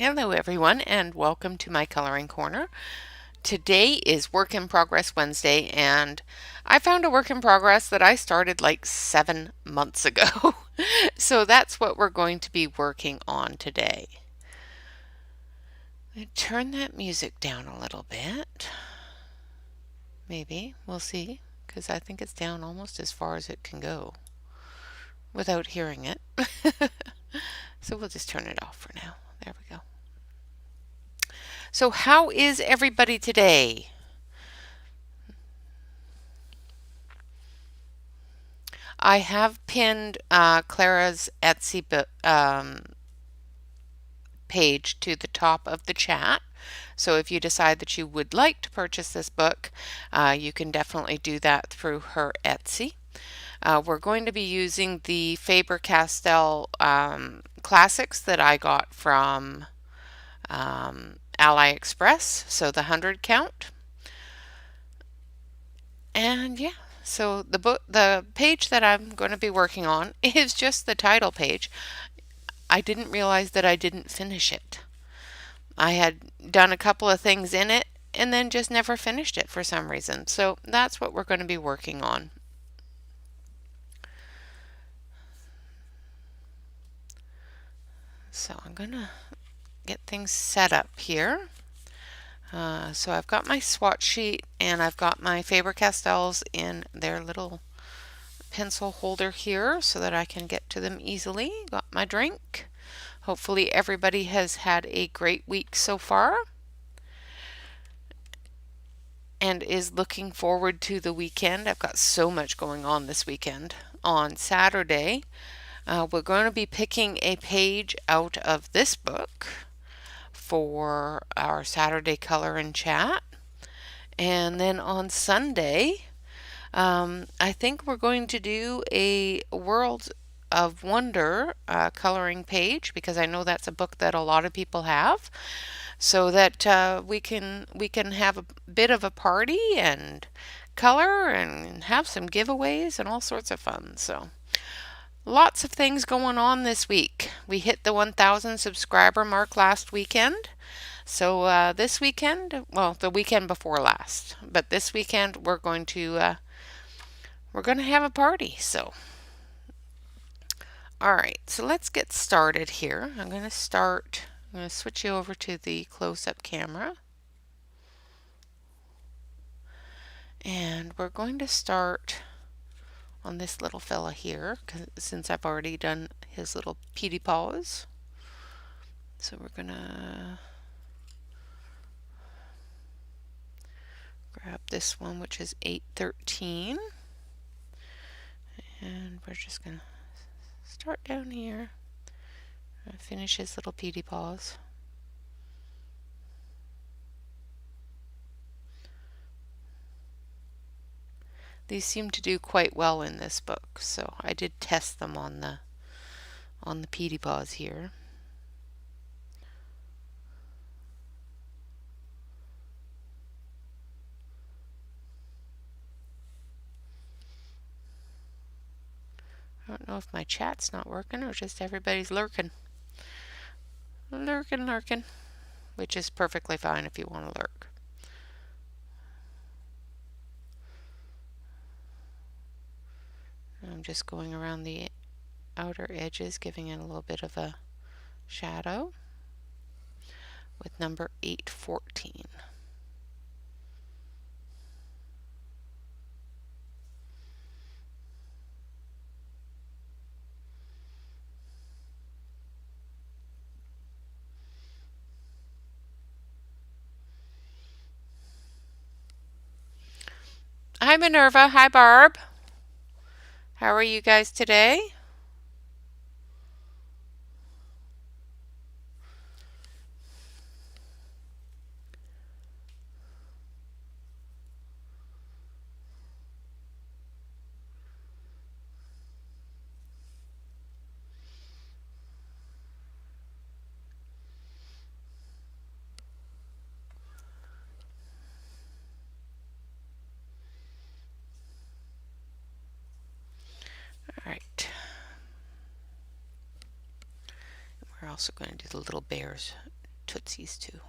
Hello everyone and welcome to my coloring corner. Today is Work in Progress Wednesday and I found a work in progress that I started like 7 months ago. So that's what we're going to be working on today. Turn that music down a little bit. Maybe, we'll see, because I think it's down almost as far as it can go without hearing it. So we'll just turn it off for now. There we go. So how is everybody today? I have pinned Clara's Etsy page to the top of the chat. So if you decide that you would like to purchase this book, you can definitely do that through her Etsy. We're going to be using the Faber-Castell classics that I got from AliExpress, so the 100 count. And yeah, so the page that I'm going to be working on is just the title page. I didn't realize that I didn't finish it. I had done a couple of things in it and then just never finished it for some reason. So that's what we're going to be working on. So I'm going to get things set up here. So I've got my swatch sheet and I've got my Faber-Castells in their little pencil holder here so that I can get to them easily. Got my drink. Hopefully everybody has had a great week so far and is looking forward to the weekend. I've got so much going on this weekend. On Saturday, we're going to be picking a page out of this book for our Saturday color and chat. And then on Sunday, I think we're going to do a World of Wonder coloring page because I know that's a book that a lot of people have, so that we can have a bit of a party and color and have some giveaways and all sorts of fun. So lots of things going on this week. We hit the 1,000 subscriber mark last weekend. So this weekend, well, the weekend before last, but this weekend we're going to have a party. So, all right, so let's get started here. I'm going to switch you over to the close-up camera. And we're going to start on this little fella here, since I've already done his little peaty paws. So we're going to grab this one, which is 813. And we're just going to start down here. Finish his little peaty paws. These seem to do quite well in this book, so I did test them on the peaty paws here. I don't know if my chat's not working or just everybody's lurking. Lurking, which is perfectly fine if you want to lurk. I'm just going around the outer edges, giving it a little bit of a shadow with number 814. Hi Minerva, hi Barb. How are you guys today? All right. We're also going to do the little bears Tootsies too.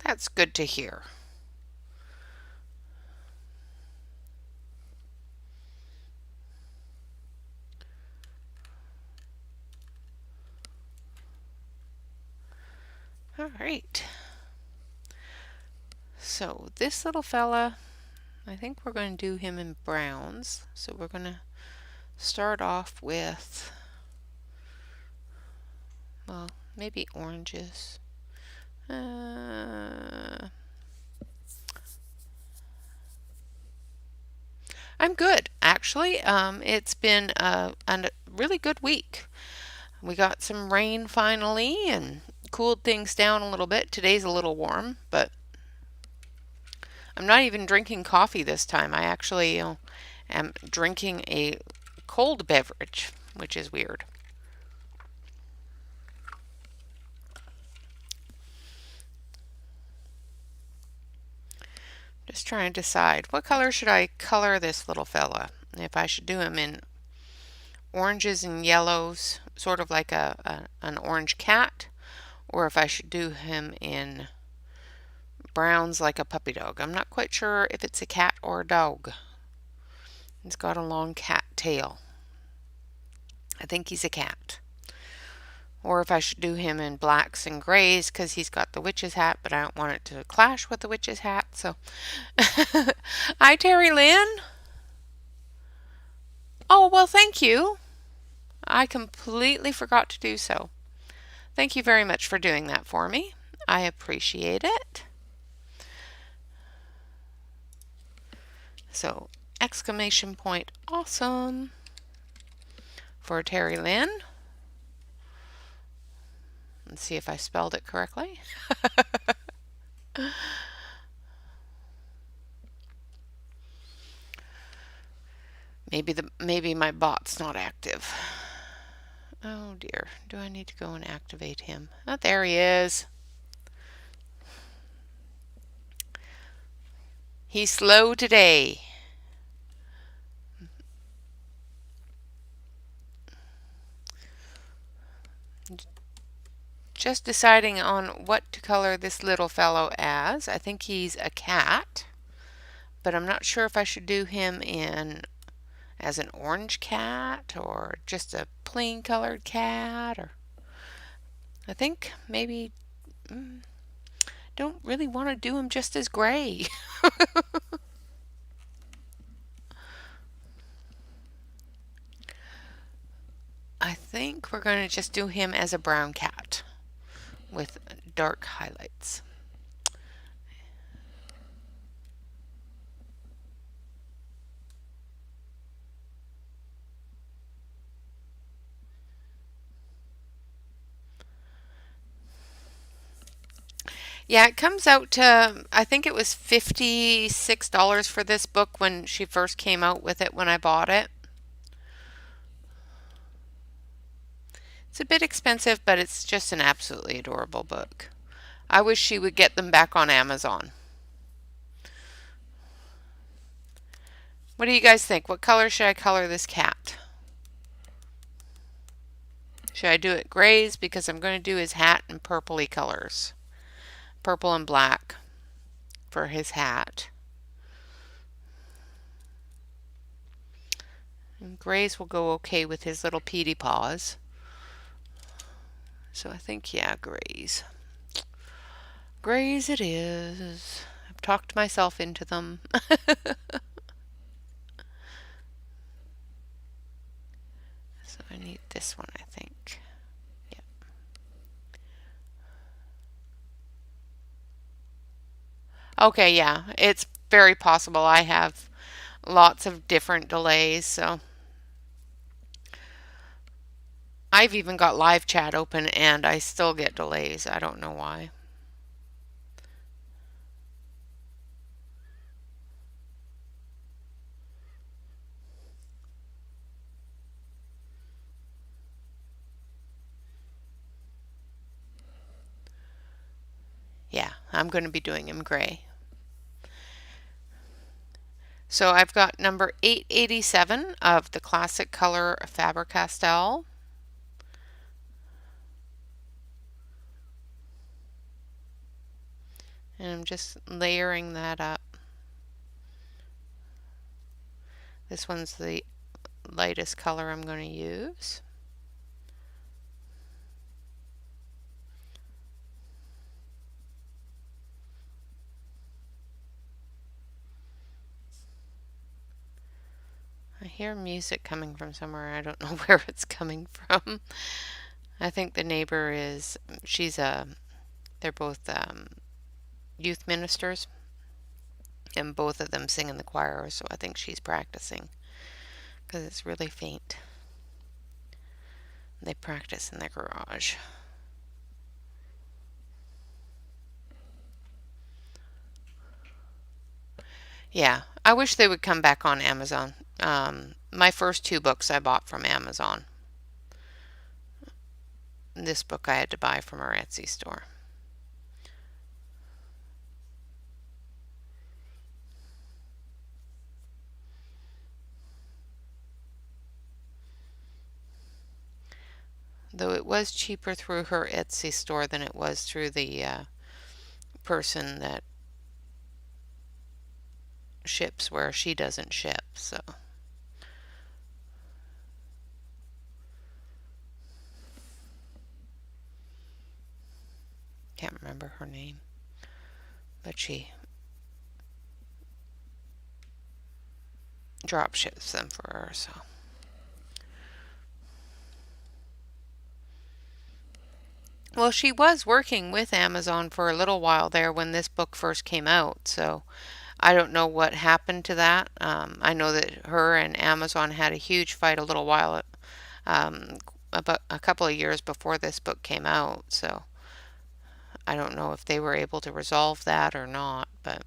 That's good to hear. All right. So this little fella, I think we're going to do him in browns. So we're going to start off with, well, maybe oranges. I'm good, actually. It's been a really good week. We got some rain finally and cooled things down a little bit. Today's a little warm, but I'm not even drinking coffee this time. I actually am drinking a cold beverage, which is weird. Just trying to decide what color should I color this little fella. If I should do him in oranges and yellows, sort of like an orange cat, or if I should do him in browns like a puppy dog. I'm not quite sure if it's a cat or a dog. He's got a long cat tail. I think he's a cat. Or if I should do him in blacks and grays because he's got the witch's hat, but I don't want it to clash with the witch's hat. So, hi, Terry Lynn. Oh, well, thank you. I completely forgot to do so. Thank you very much for doing that for me. I appreciate it. So, exclamation point awesome for Terry Lynn. Let's see if I spelled it correctly. Maybe my bot's not active. Oh dear, do I need to go and activate him? Oh, there he is. He's slow today. Just deciding on what to color this little fellow as. I think he's a cat, but I'm not sure if I should do him in as an orange cat or just a plain colored cat, or I think maybe don't really want to do him just as gray. I think we're going to just do him as a brown cat with dark highlights. Yeah, it comes out to, I think it was $56 for this book when she first came out with it when I bought it. It's a bit expensive, but it's just an absolutely adorable book. I wish she would get them back on Amazon. What do you guys think? What color should I color this cat? Should I do it grays? Because I'm going to do his hat in purpley colors. Purple and black for his hat. And grays will go okay with his little peaty paws. So I think, yeah, grays. Grays it is. I've talked myself into them. So I need this one, I think. Yeah. Okay, yeah, it's very possible I have lots of different delays, so I've even got live chat open and I still get delays. I don't know why. Yeah, I'm going to be doing him gray. So I've got number 887 of the Classic Color Faber-Castell. And I'm just layering that up. This one's the lightest color I'm going to use. I hear music coming from somewhere. I don't know where it's coming from. I think the neighbor is, they're both youth ministers, and both of them sing in the choir, so I think she's practicing because it's really faint. They practice in their garage. Yeah, I wish they would come back on Amazon. My first two books I bought from Amazon. This book I had to buy from our Etsy store. Though it was cheaper through her Etsy store than it was through the person that ships where she doesn't ship, so. Can't remember her name, but she drop ships them for her, so. Well, she was working with Amazon for a little while there when this book first came out, so I don't know what happened to that. I know that her and Amazon had a huge fight a little while, about a couple of years before this book came out, so I don't know if they were able to resolve that or not, but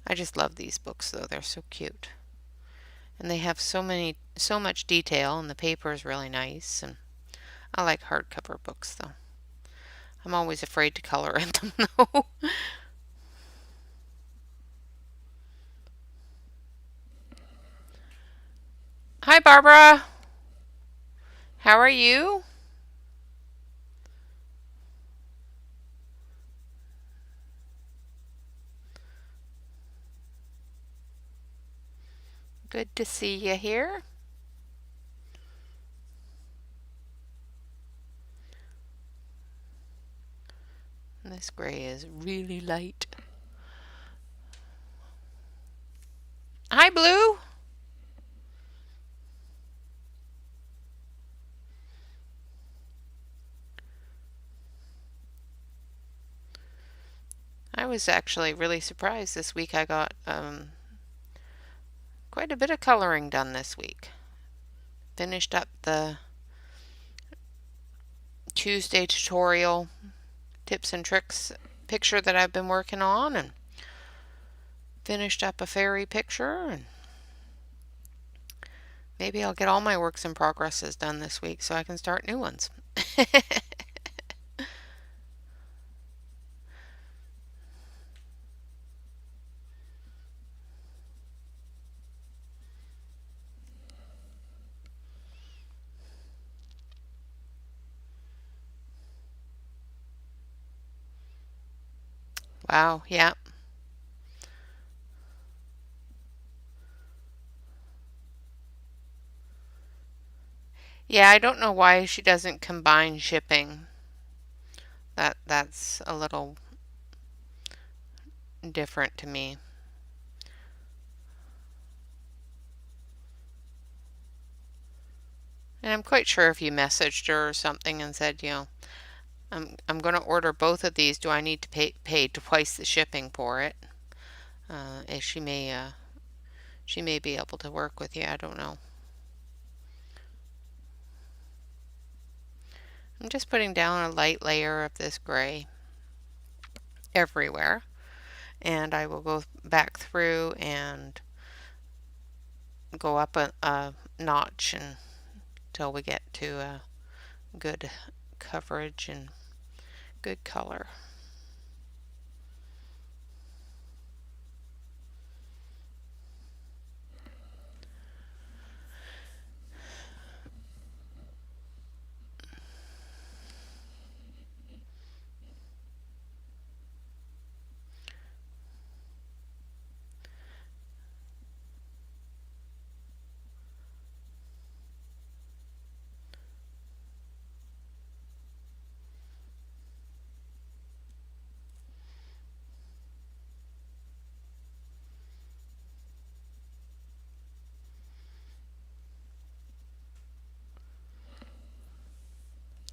I just love these books though. They're so cute. And they have so much detail, and the paper is really nice, and I like hardcover books though. I'm always afraid to color in them though. Hi Barbara. How are you? Good to see you here. This gray is really light. Hi Blue. I was actually really surprised this week. I got quite a bit of coloring done this week. Finished up the Tuesday tutorial tips and tricks picture that I've been working on, and finished up a fairy picture, and maybe I'll get all my works in progresses done this week so I can start new ones. Wow, yeah. Yeah, I don't know why she doesn't combine shipping. That's a little different to me. And I'm quite sure if you messaged her or something and said, I'm going to order both of these. Do I need to pay twice the shipping for it? If she may be able to work with you. I don't know. I'm just putting down a light layer of this gray everywhere, and I will go back through and go up a notch until we get to a good coverage and good color.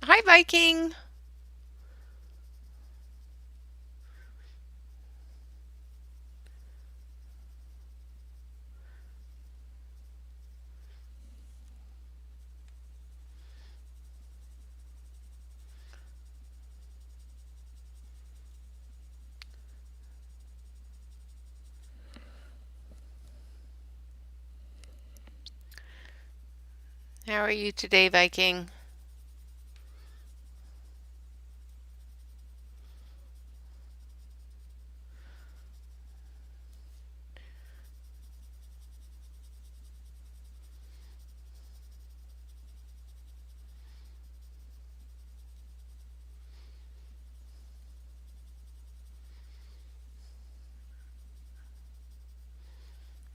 Hi, Viking! How are you today, Viking?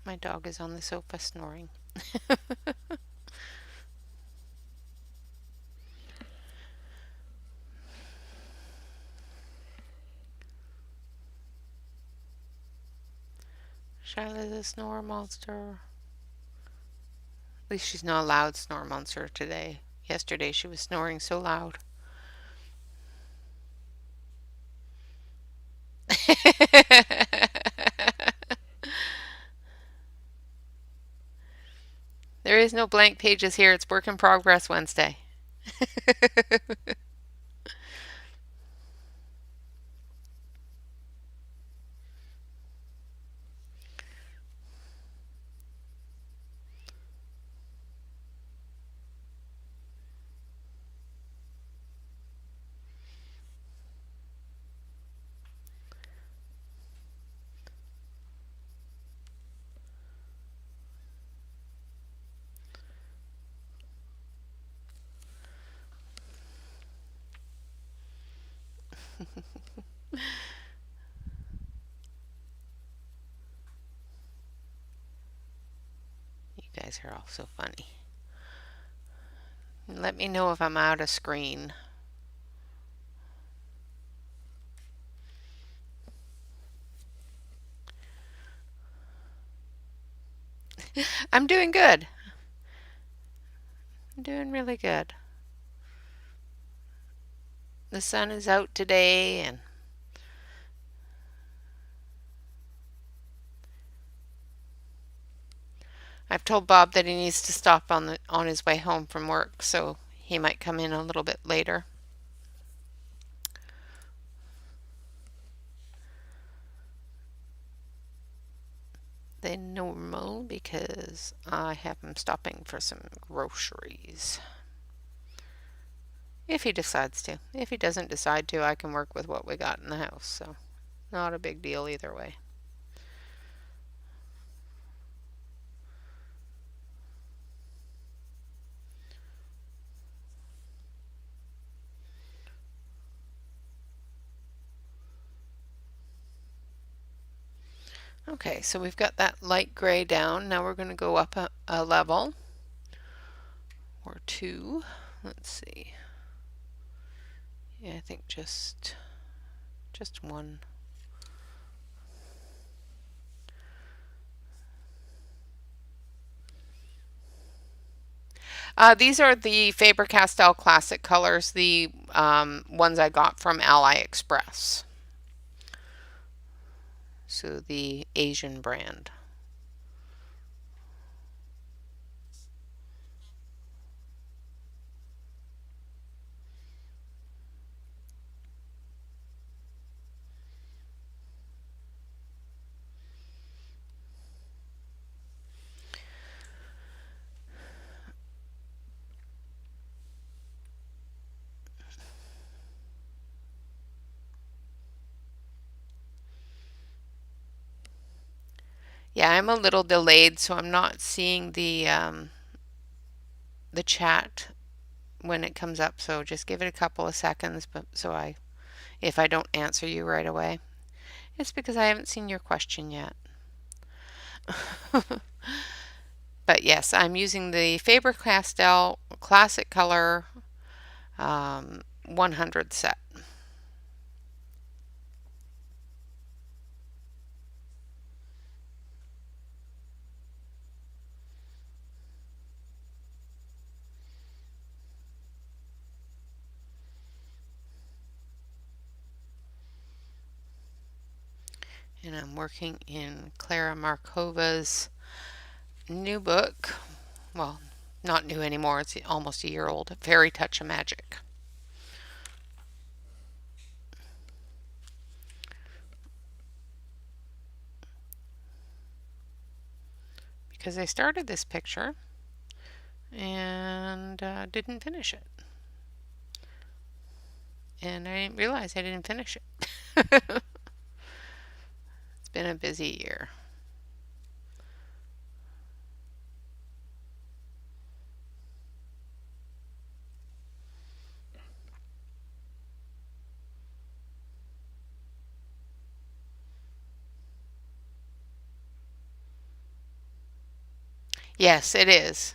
My dog is on the sofa snoring. Charlotte's a snore monster. At least she's not a loud snore monster today. Yesterday she was snoring so loud. There is no blank pages here. It's work in progress Wednesday. You guys are all so funny. Let me know if I'm out of screen. I'm doing good. I'm doing really good. The sun is out today, and I've told Bob that he needs to stop on his way home from work, so he might come in a little bit later than normal because I have him stopping for some groceries. If he decides to. If he doesn't decide to, I can work with what we got in the house, so not a big deal either way. Okay, so we've got that light gray down. Now we're going to go up a level or two. Let's see. Yeah, I think just one. These are the Faber-Castell Classic colors, the ones I got from AliExpress. So the Asian brand. Yeah, I'm a little delayed, so I'm not seeing the chat when it comes up. So just give it a couple of seconds, but if I don't answer you right away, it's because I haven't seen your question yet. But yes, I'm using the Faber-Castell Classic Color 100 set. And I'm working in Clara Markova's new book. Well, not new anymore, it's almost a year old. Fairy Touch of Magic. Because I started this picture and didn't finish it. And I didn't realize I didn't finish it. It's been a busy year. Yes, it is.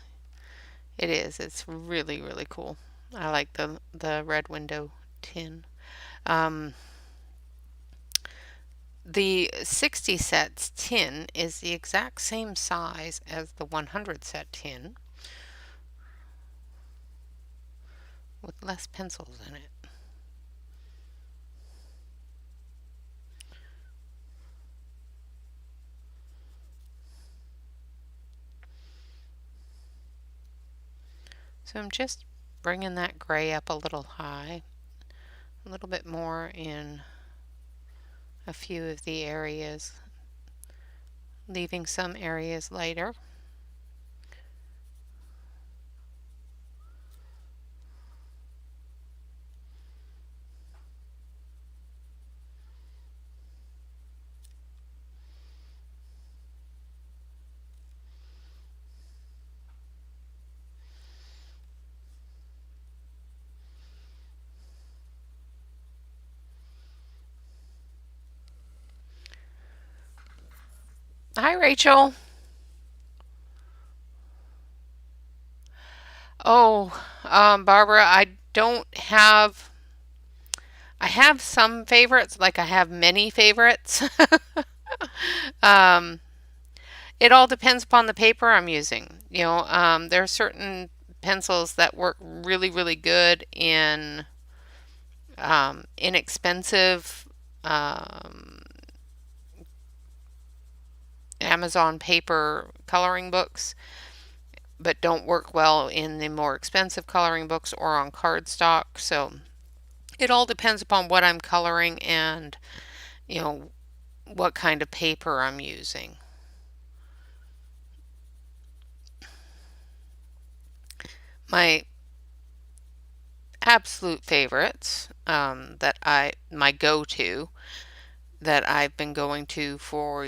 It is. It's really, really cool. I like the red window tin. Um, the 60 sets tin is the exact same size as the 100 set tin with less pencils in it. So I'm just bringing that gray up a little high, a little bit more in a few of the areas, leaving some areas lighter. Hi, Rachel. Oh, Barbara, don't have, I have some favorites, like I have many favorites. um, it all depends upon the paper I'm using. There are certain pencils that work really, really good in inexpensive Amazon paper coloring books, but don't work well in the more expensive coloring books or on cardstock. So it all depends upon what I'm coloring and, you know, what kind of paper I'm using. My absolute favorites my go-to that I've been going to for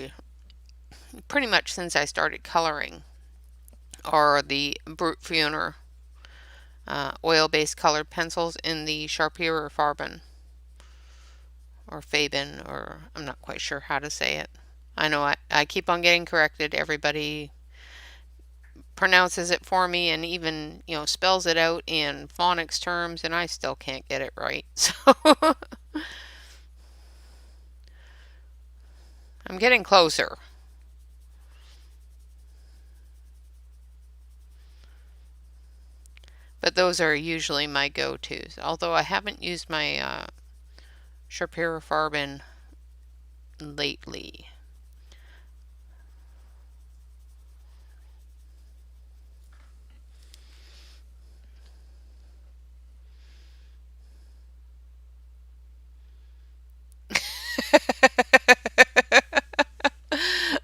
pretty much since I started coloring are the Brute Funer oil-based colored pencils in the Sharpie or Farben or Faben, or I'm not quite sure how to say it. I know I keep on getting corrected. Everybody pronounces it for me and even, spells it out in phonics terms, and I still can't get it right. So I'm getting closer. Those are usually my go-tos, although I haven't used my Farben lately.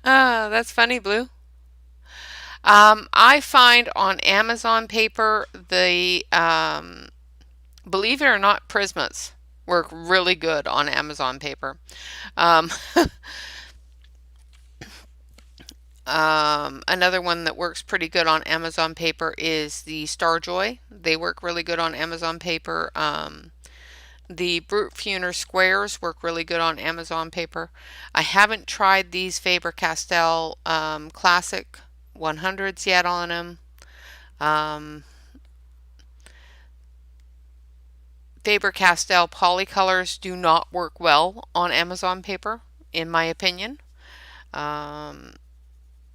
That's funny, Blue. I find on Amazon paper believe it or not, Prismas work really good on Amazon paper. Um, another one that works pretty good on Amazon paper is the Starjoy. They work really good on Amazon paper. The Brute Funer squares work really good on Amazon paper. I haven't tried these Faber-Castell Classic 100s yet on them. Um, Faber-Castell Polycolors do not work well on Amazon paper, in my opinion. Um,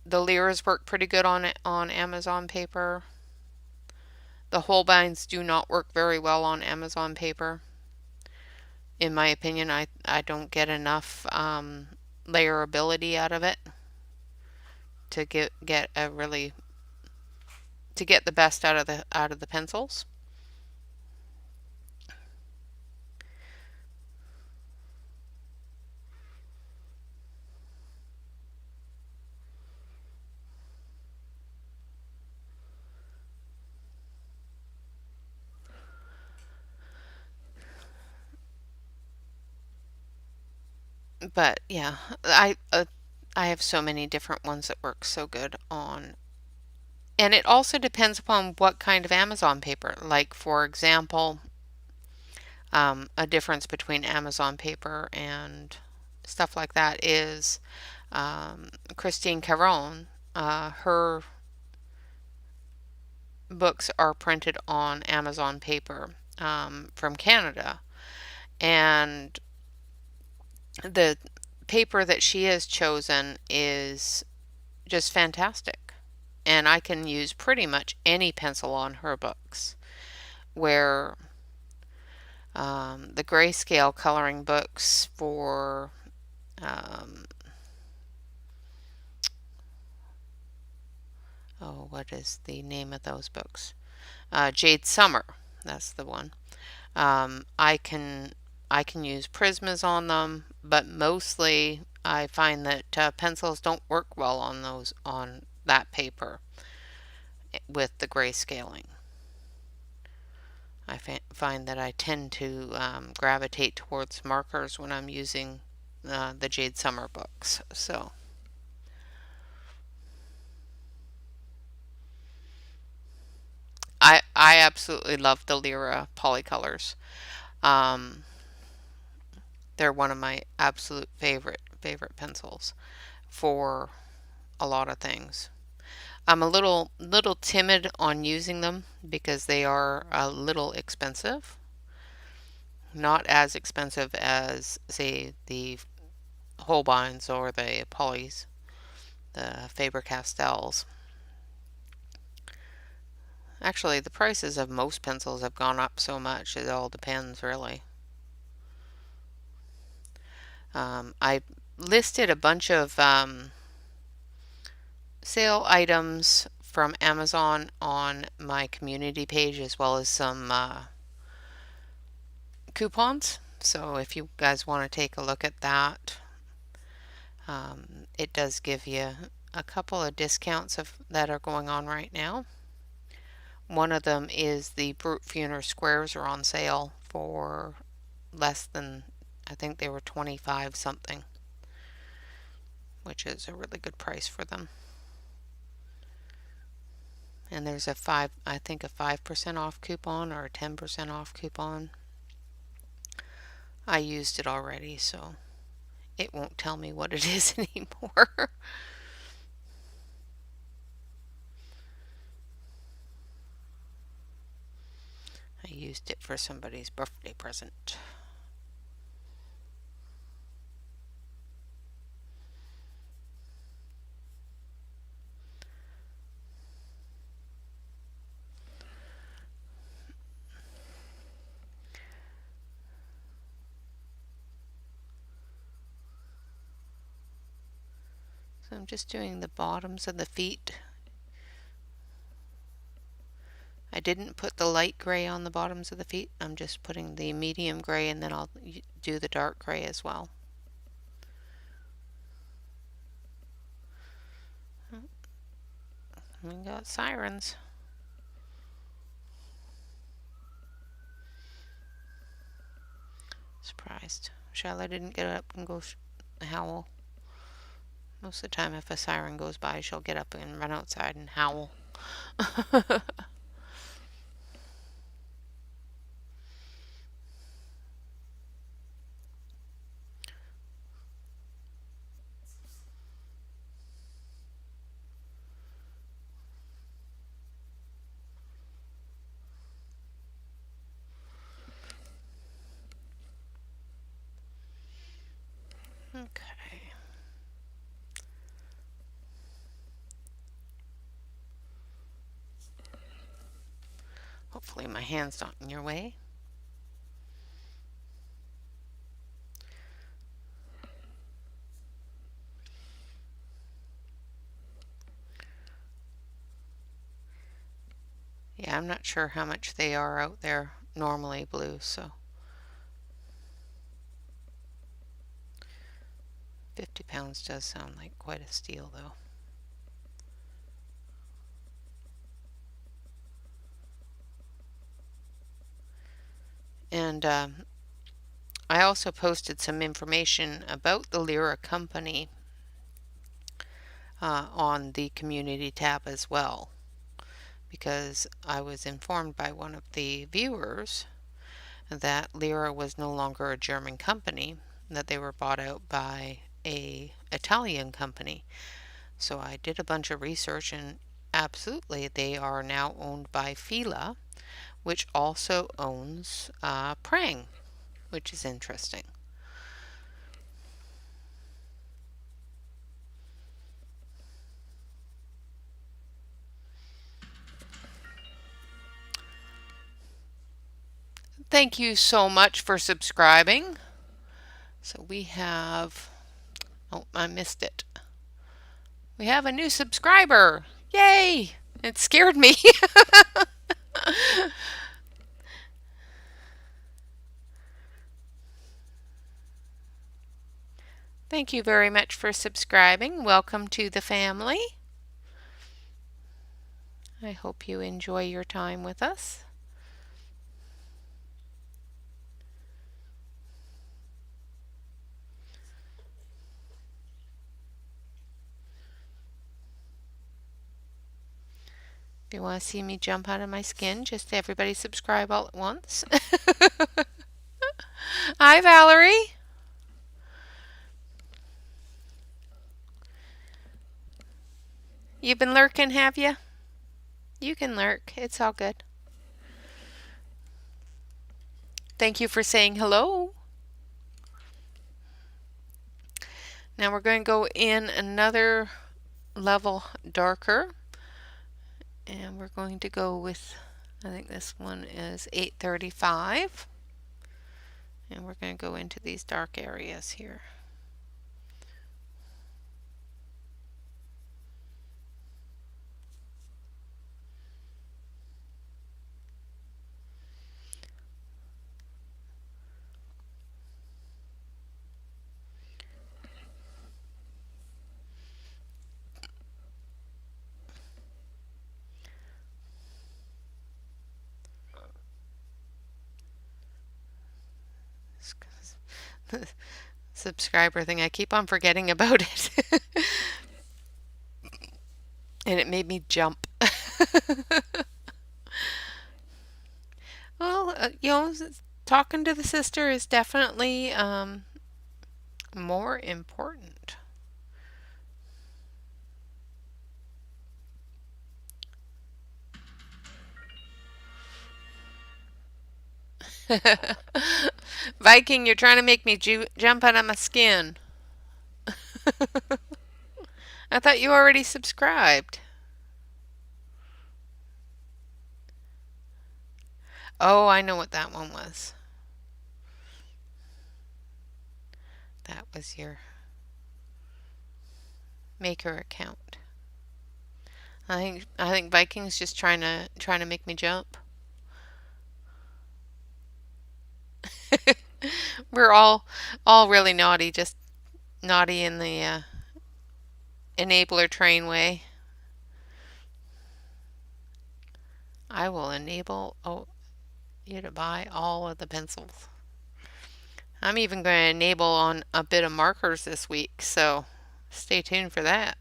the Lyras work pretty good on Amazon paper. The Holbeins do not work very well on Amazon paper. In my opinion, I don't get enough layerability out of it to get a really to get the best out of the pencils. But yeah, I have so many different ones that work so good on. And it also depends upon what kind of Amazon paper. Like, for example, a difference between Amazon paper and stuff like that is Christine Caron. Her books are printed on Amazon paper from Canada. And the paper that she has chosen is just fantastic. And I can use pretty much any pencil on her books. Where the grayscale coloring books for what is the name of those books? Jade Summer, that's the one. I can use Prismas on them, but mostly I find that pencils don't work well on that paper with the grayscaling. I find that I tend to gravitate towards markers when I'm using the Jade Summer books. So I absolutely love the Lyra Polycolors. Um, they're one of my absolute favorite pencils for a lot of things. I'm a little timid on using them because they are a little expensive. Not as expensive as, say, the Holbeins or the Polys, the Faber-Castells. Actually, the prices of most pencils have gone up so much, it all depends, really. I listed a bunch of sale items from Amazon on my community page, as well as some coupons. So if you guys want to take a look at that, it does give you a couple of discounts that are going on right now. One of them is the Brute Funer squares are on sale for less than, I think they were 25 something, which is a really good price for them. And there's I think a 5% off coupon or a 10% off coupon. I used it already, so it won't tell me what it is anymore. I used it for somebody's birthday present. So I'm just doing the bottoms of the feet. I didn't put the light gray on the bottoms of the feet. I'm just putting the medium gray, and then I'll do the dark gray as well. We got sirens. Surprised. Charlotte didn't get up and go howl. Most of the time if a siren goes by, she'll get up and run outside and howl. Okay. Hopefully my hand's not in your way. Yeah, I'm not sure how much they are out there normally blue, so 50 pounds does sound like quite a steal though. And I also posted some information about the Lyra company on the community tab as well, because I was informed by one of the viewers that Lyra was no longer a German company, that they were bought out by a Italian company. So I did a bunch of research, and absolutely they are now owned by Fila, which also owns Prang, which is interesting. Thank you so much for subscribing. So we have, oh, I missed it. We have a new subscriber. Yay! It scared me. Thank you very much for subscribing. Welcome to the family. I hope you enjoy your time with us. If you want to see me jump out of my skin, just everybody subscribe all at once. Hi, Valerie. You've been lurking, have you? You can lurk. It's all good. Thank you for saying hello. Now we're going to go in another level darker. And we're going to go with, I think this one is 835. And we're going to go into these dark areas here. Subscriber thing, I keep on forgetting about it. And it made me jump. Well, talking to the sister is definitely more important. Viking, you're trying to make me jump out of my skin. I thought you already subscribed. Oh, I know what that one was. That was your make her account. I think Viking's just trying to make me jump. We're all really naughty, just naughty in the enabler train way. I will enable you to buy all of the pencils. I'm even going to enable on a bit of markers this week, so stay tuned for that.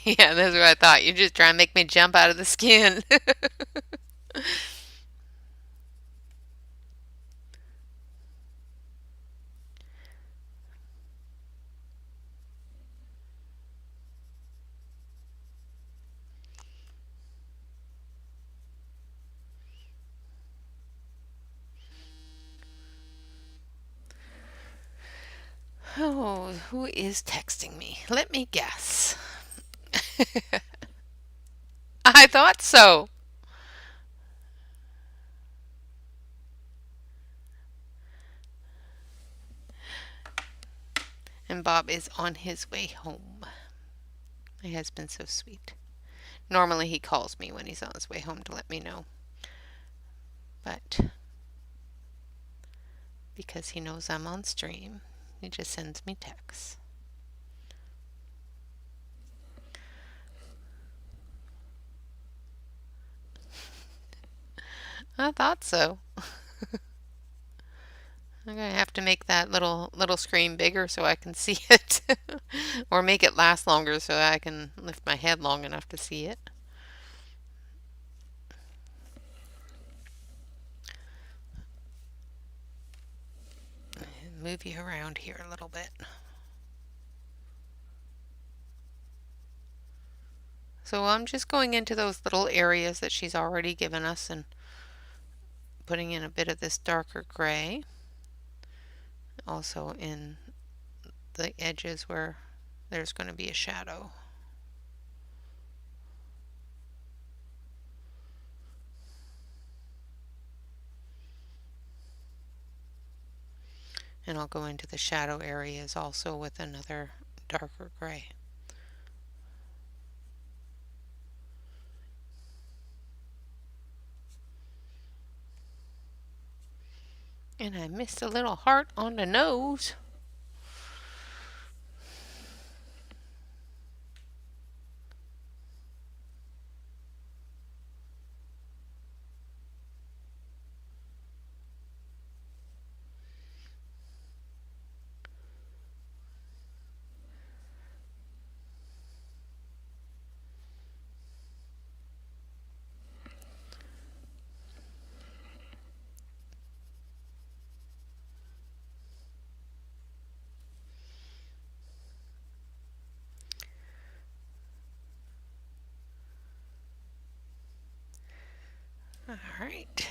Yeah, that's what I thought. You're just trying to make me jump out of the skin. Oh, who is texting me? Let me guess. I thought so. And Bob is on his way home. My husband's so sweet. Normally he calls me when he's on his way home to let me know. But because he knows I'm on stream, he just sends me texts. I thought so. I'm gonna have to make that little screen bigger so I can see it, or make it last longer so I can lift my head long enough to see it. Move you around here a little bit. So I'm just going into those little areas that she's already given us and putting in a bit of this darker gray. Also in the edges where there's going to be a shadow. And I'll go into the shadow areas also with another darker gray. And I missed a little heart on the nose. All right.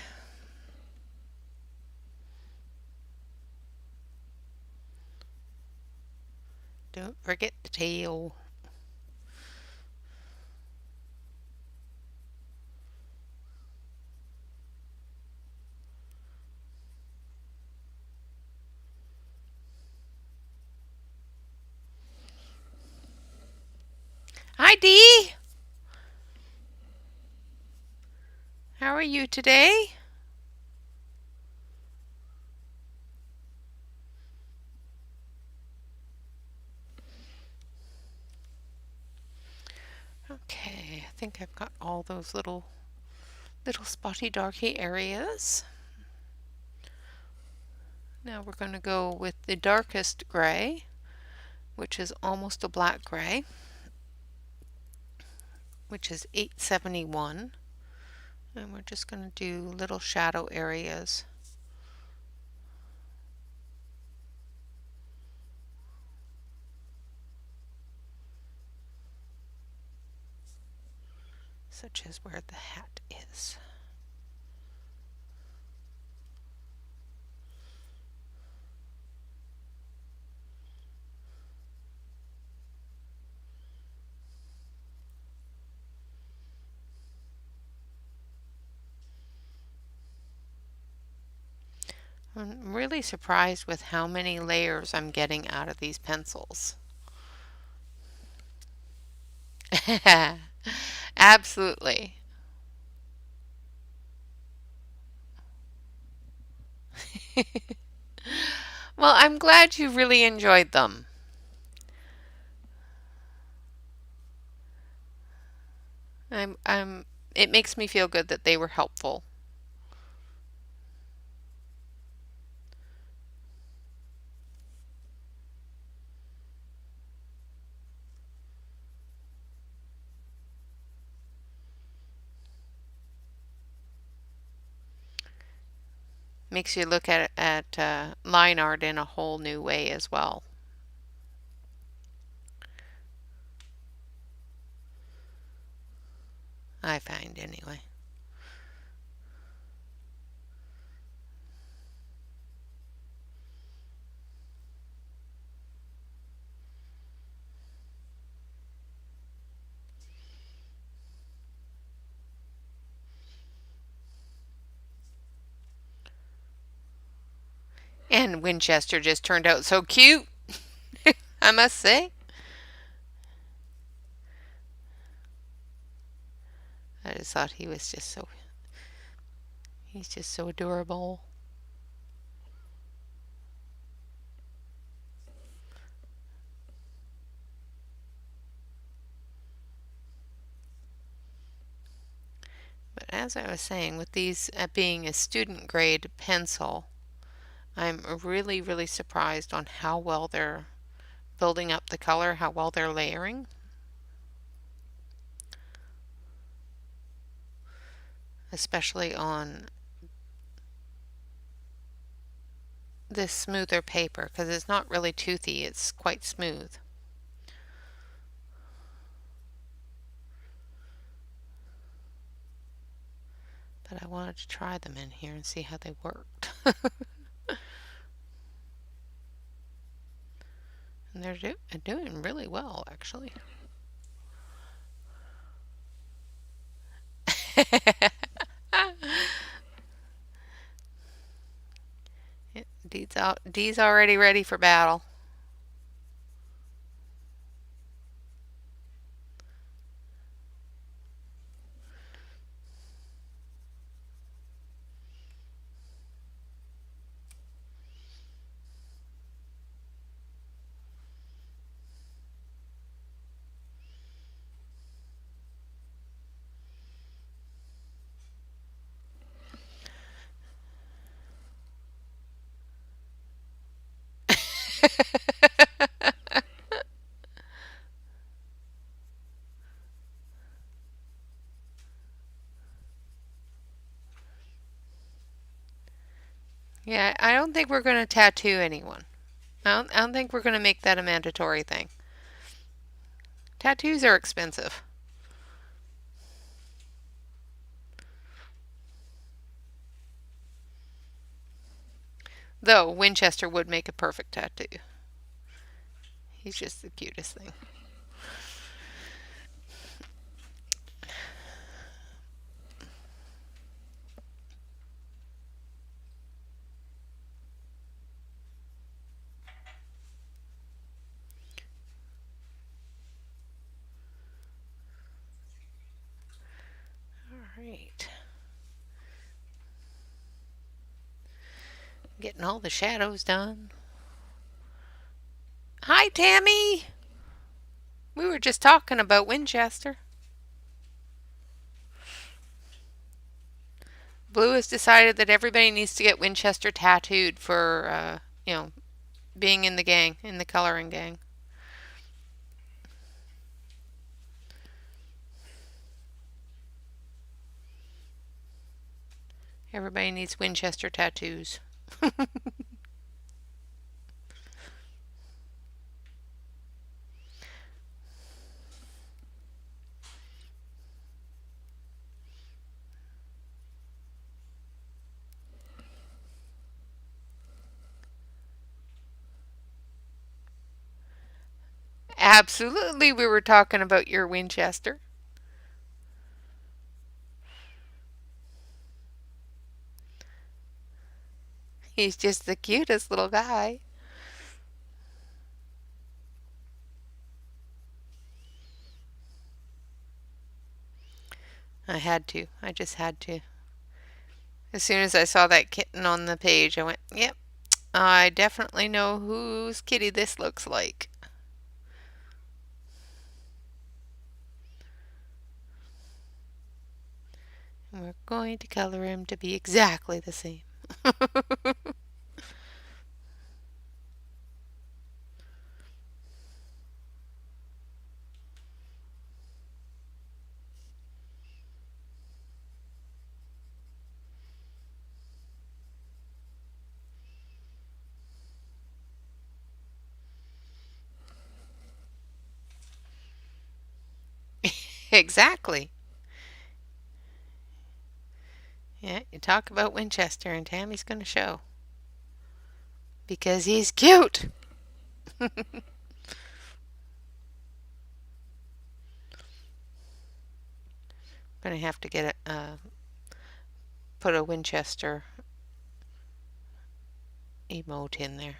Don't forget the tail. Hi, Dee. How are you today? Okay, I think I've got all those little spotty darky areas. Now we're going to go with the darkest gray, which is almost a black gray, which is 871. And we're just going to do little shadow areas. such as where the hat is. I'm really surprised with how many layers I'm getting out of these pencils. Absolutely. Well, I'm glad you really enjoyed them. I'm it makes me feel good that they were helpful. Makes you look at line art in a whole new way as well. I find anyway. And Winchester just turned out so cute, I must say. I just thought he's just so adorable. But as I was saying, with these being a student grade pencil, I'm really, really surprised on how well they're building up the color, how well they're layering, especially on this smoother paper because it's not really toothy, it's quite smooth. But I wanted to try them in here and see how they worked. And they're doing really well, actually. Dee's already ready for battle. Yeah, I don't think we're going to tattoo anyone. I don't think we're going to make that a mandatory thing. Tattoos are expensive. Though Winchester would make a perfect tattoo. He's just the cutest thing. All right. Getting all the shadows done. Hi, Tammy. We were just talking about Winchester. Blue has decided that everybody needs to get Winchester tattooed for, being in the gang, in the coloring gang. Everybody needs Winchester tattoos. Absolutely, we were talking about your Winchester. He's just the cutest little guy. I had to. I just had to. As soon as I saw that kitten on the page, I went, yep, I definitely know whose kitty this looks like. And we're going to color him to be exactly the same. Exactly. Yeah, you talk about Winchester and Tammy's going to show. Because he's cute. Gonna have to get a put a Winchester emote in there.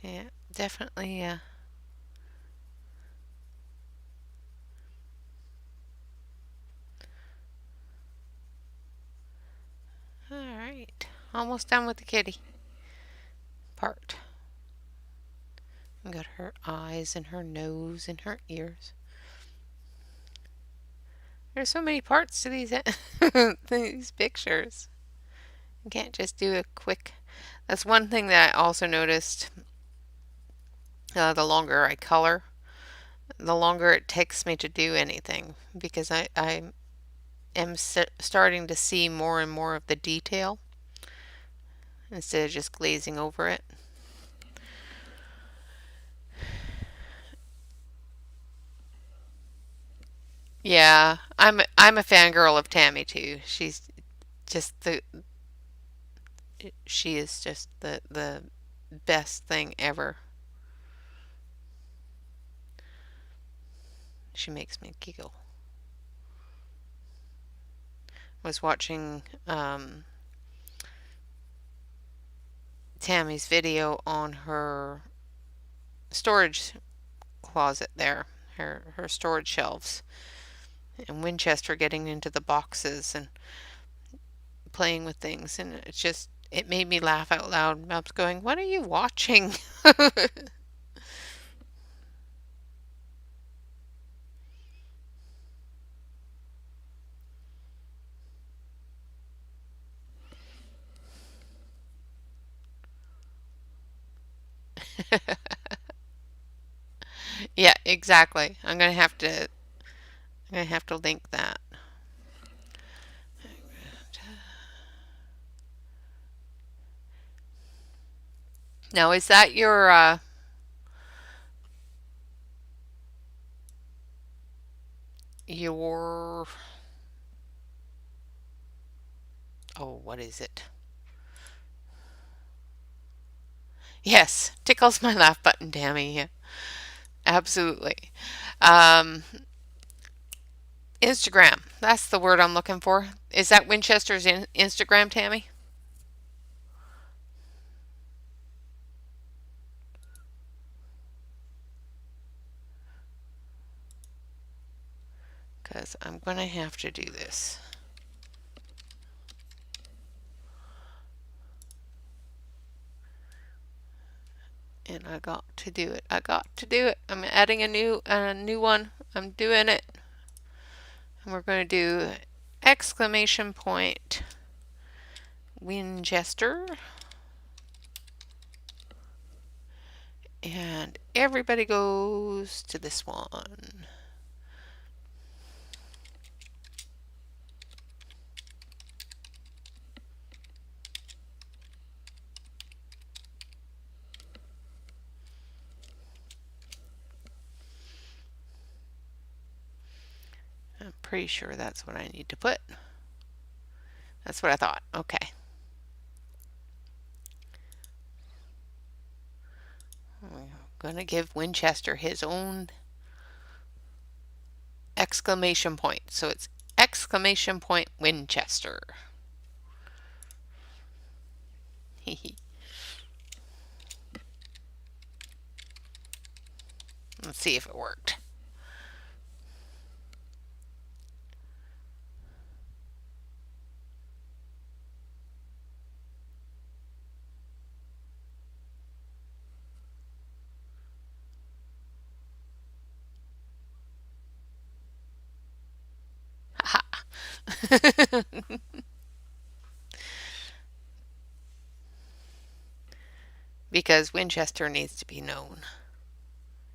Yeah, definitely. All right, almost done with the kitty part. We got her eyes and her nose and her ears. There's so many parts to these these pictures. You can't just do a quick. That's one thing that I also noticed. The longer I color, the longer it takes me to do anything because I am starting to see more and more of the detail instead of just glazing over it. Yeah, I'm a fangirl of Tammy too. Just the she is just the best thing ever. She makes me giggle. I was watching Tammy's video on her storage closet there, her storage shelves, and Winchester getting into the boxes and playing with things, and it made me laugh out loud. I was going, "What are you watching?" Yeah, exactly. I'm gonna have to link that. Now, is that your oh, what is it? Yes, tickles my laugh button, Tammy. Yeah, absolutely. Um, Instagram. That's the word I'm looking for. Is that Winchester's Instagram, Tammy? Because I'm going to have to do this. And I got to do it. I got to do it. I'm adding a new one. I'm doing it. And we're going to do exclamation point Winchester. And everybody goes to this one. I'm pretty sure that's what I need to put. That's what I thought. Okay. I'm going to give Winchester his own exclamation point. So it's exclamation point Winchester. Let's see if it worked. Ha. Because Winchester needs to be known.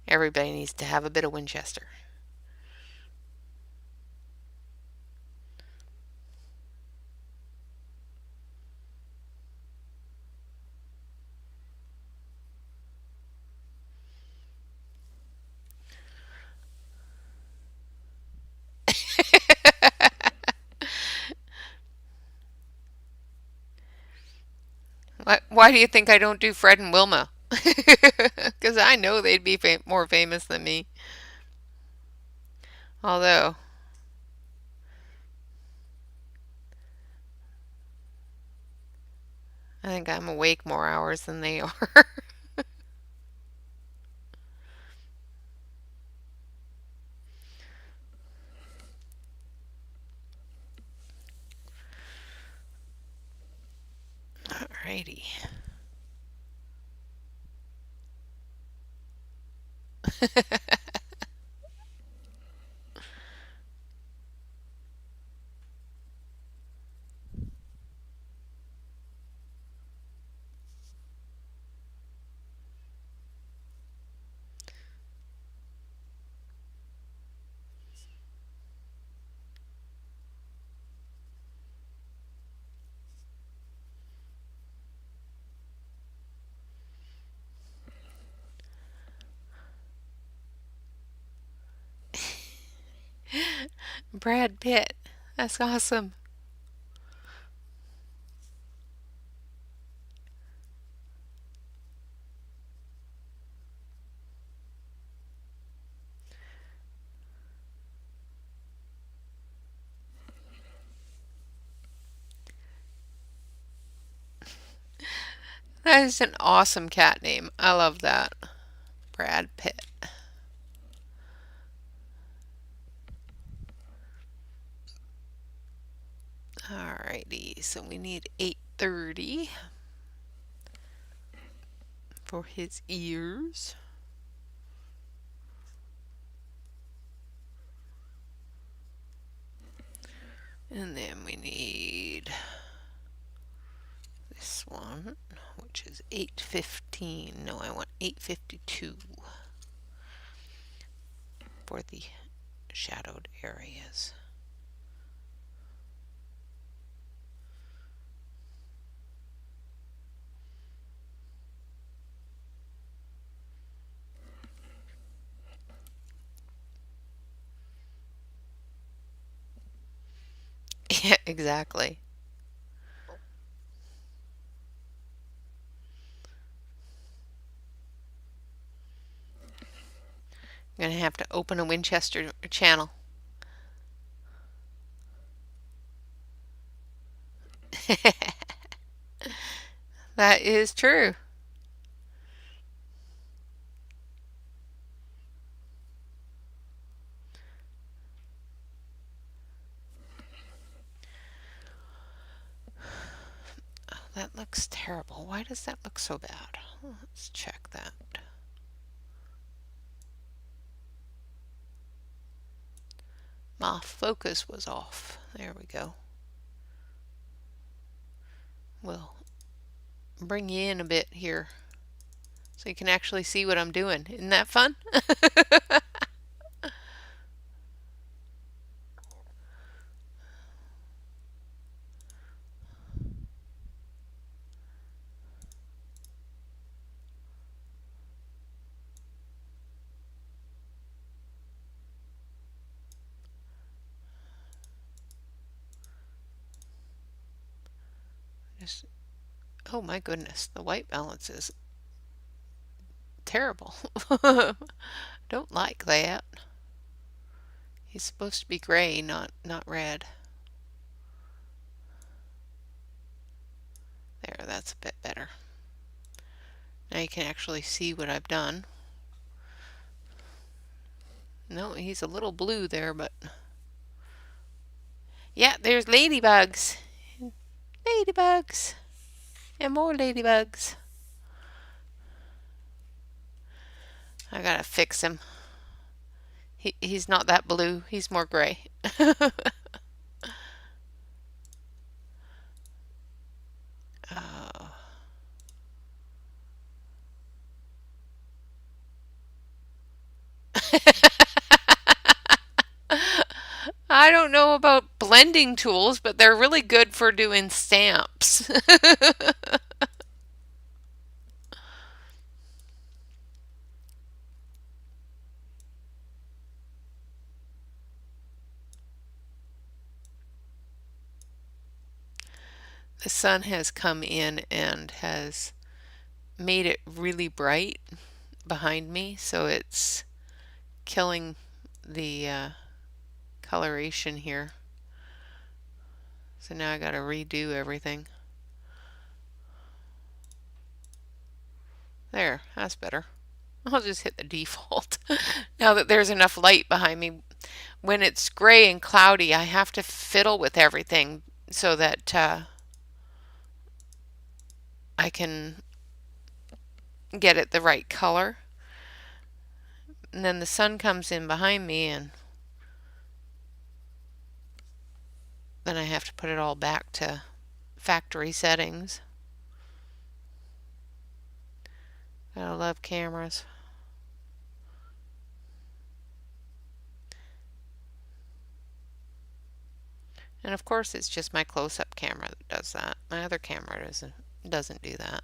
Everybody needs to have a bit of Winchester. Why do you think I don't do Fred and Wilma? Because I know they'd be more famous than me. Although, I think I'm awake more hours than they are. Alrighty. Brad Pitt. That's awesome. That is an awesome cat name. I love that. Brad Pitt. Alrighty, so we need 830 for his ears. And then we need this one, which is 815. No, I want 852 for the shadowed areas. Yeah, exactly. I'm going to have to open a Winchester channel. That is true. Oh, that looks terrible. Why does that look so bad? Let's check that. My focus was off. There we go. We'll bring you in a bit here so you can actually see what I'm doing. Isn't that fun? Just, oh my goodness, the white balance is terrible. Don't like that. He's supposed to be gray, not red. There, that's a bit better. Now you can actually see what I've done. No, he's a little blue there, but yeah, there's ladybugs. Ladybugs. And more ladybugs. I gotta fix him. He's not that blue. He's more gray. Oh. I don't know about blending tools, but they're really good for doing stamps. The sun has come in and has made it really bright behind me, so it's killing the coloration here. So now I gotta redo everything. There, that's better. I'll just hit the default. Now that there's enough light behind me. When it's gray and cloudy, I have to fiddle with everything so that I can get it the right color. And then the sun comes in behind me, and then I have to put it all back to factory settings. I love cameras. And of course it's just my close-up camera that does that. My other camera doesn't do that.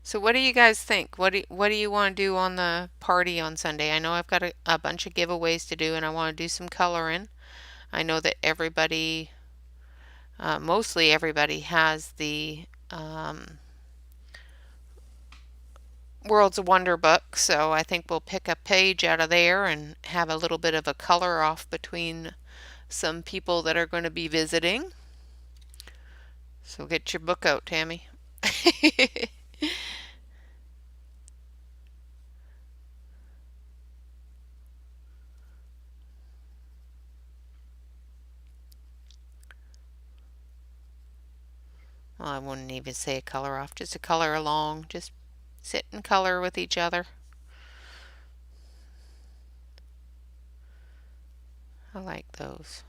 So what do you guys think? What do you want to do on the party on Sunday? I know I've got a bunch of giveaways to do, and I want to do some coloring. I know that everybody, mostly everybody, has the World's of Wonder book, so I think we'll pick a page out of there and have a little bit of a color off between some people that are going to be visiting. So get your book out, Tammy. Well, I wouldn't even say a color off, just a color along. Just sit and color with each other. I like those.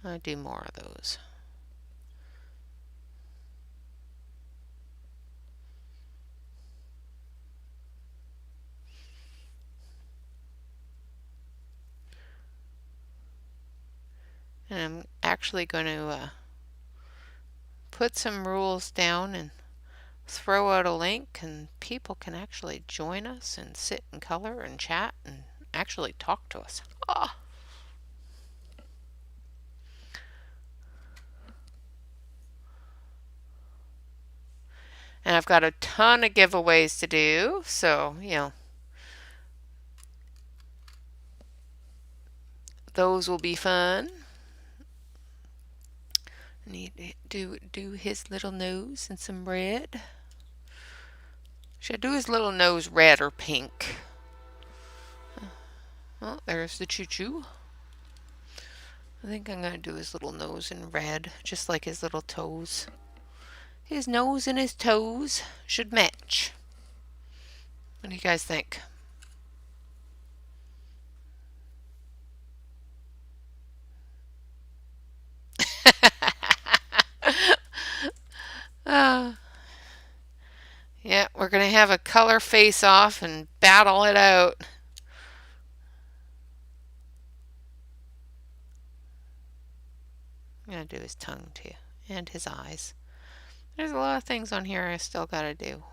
I'll do more of those. And I'm actually going to put some rules down and throw out a link, and people can actually join us and sit and color and chat and actually talk to us. Oh. And I've got a ton of giveaways to do, so, those will be fun. Need to do his little nose in some red. Should I do his little nose red or pink? Well, there's the choo-choo. I think I'm going to do his little nose in red, just like his little toes. His nose and his toes should match. What do you guys think? have a color face off and battle it out. I'm going to do his tongue too, and his eyes. There's a lot of things on here I still got to do.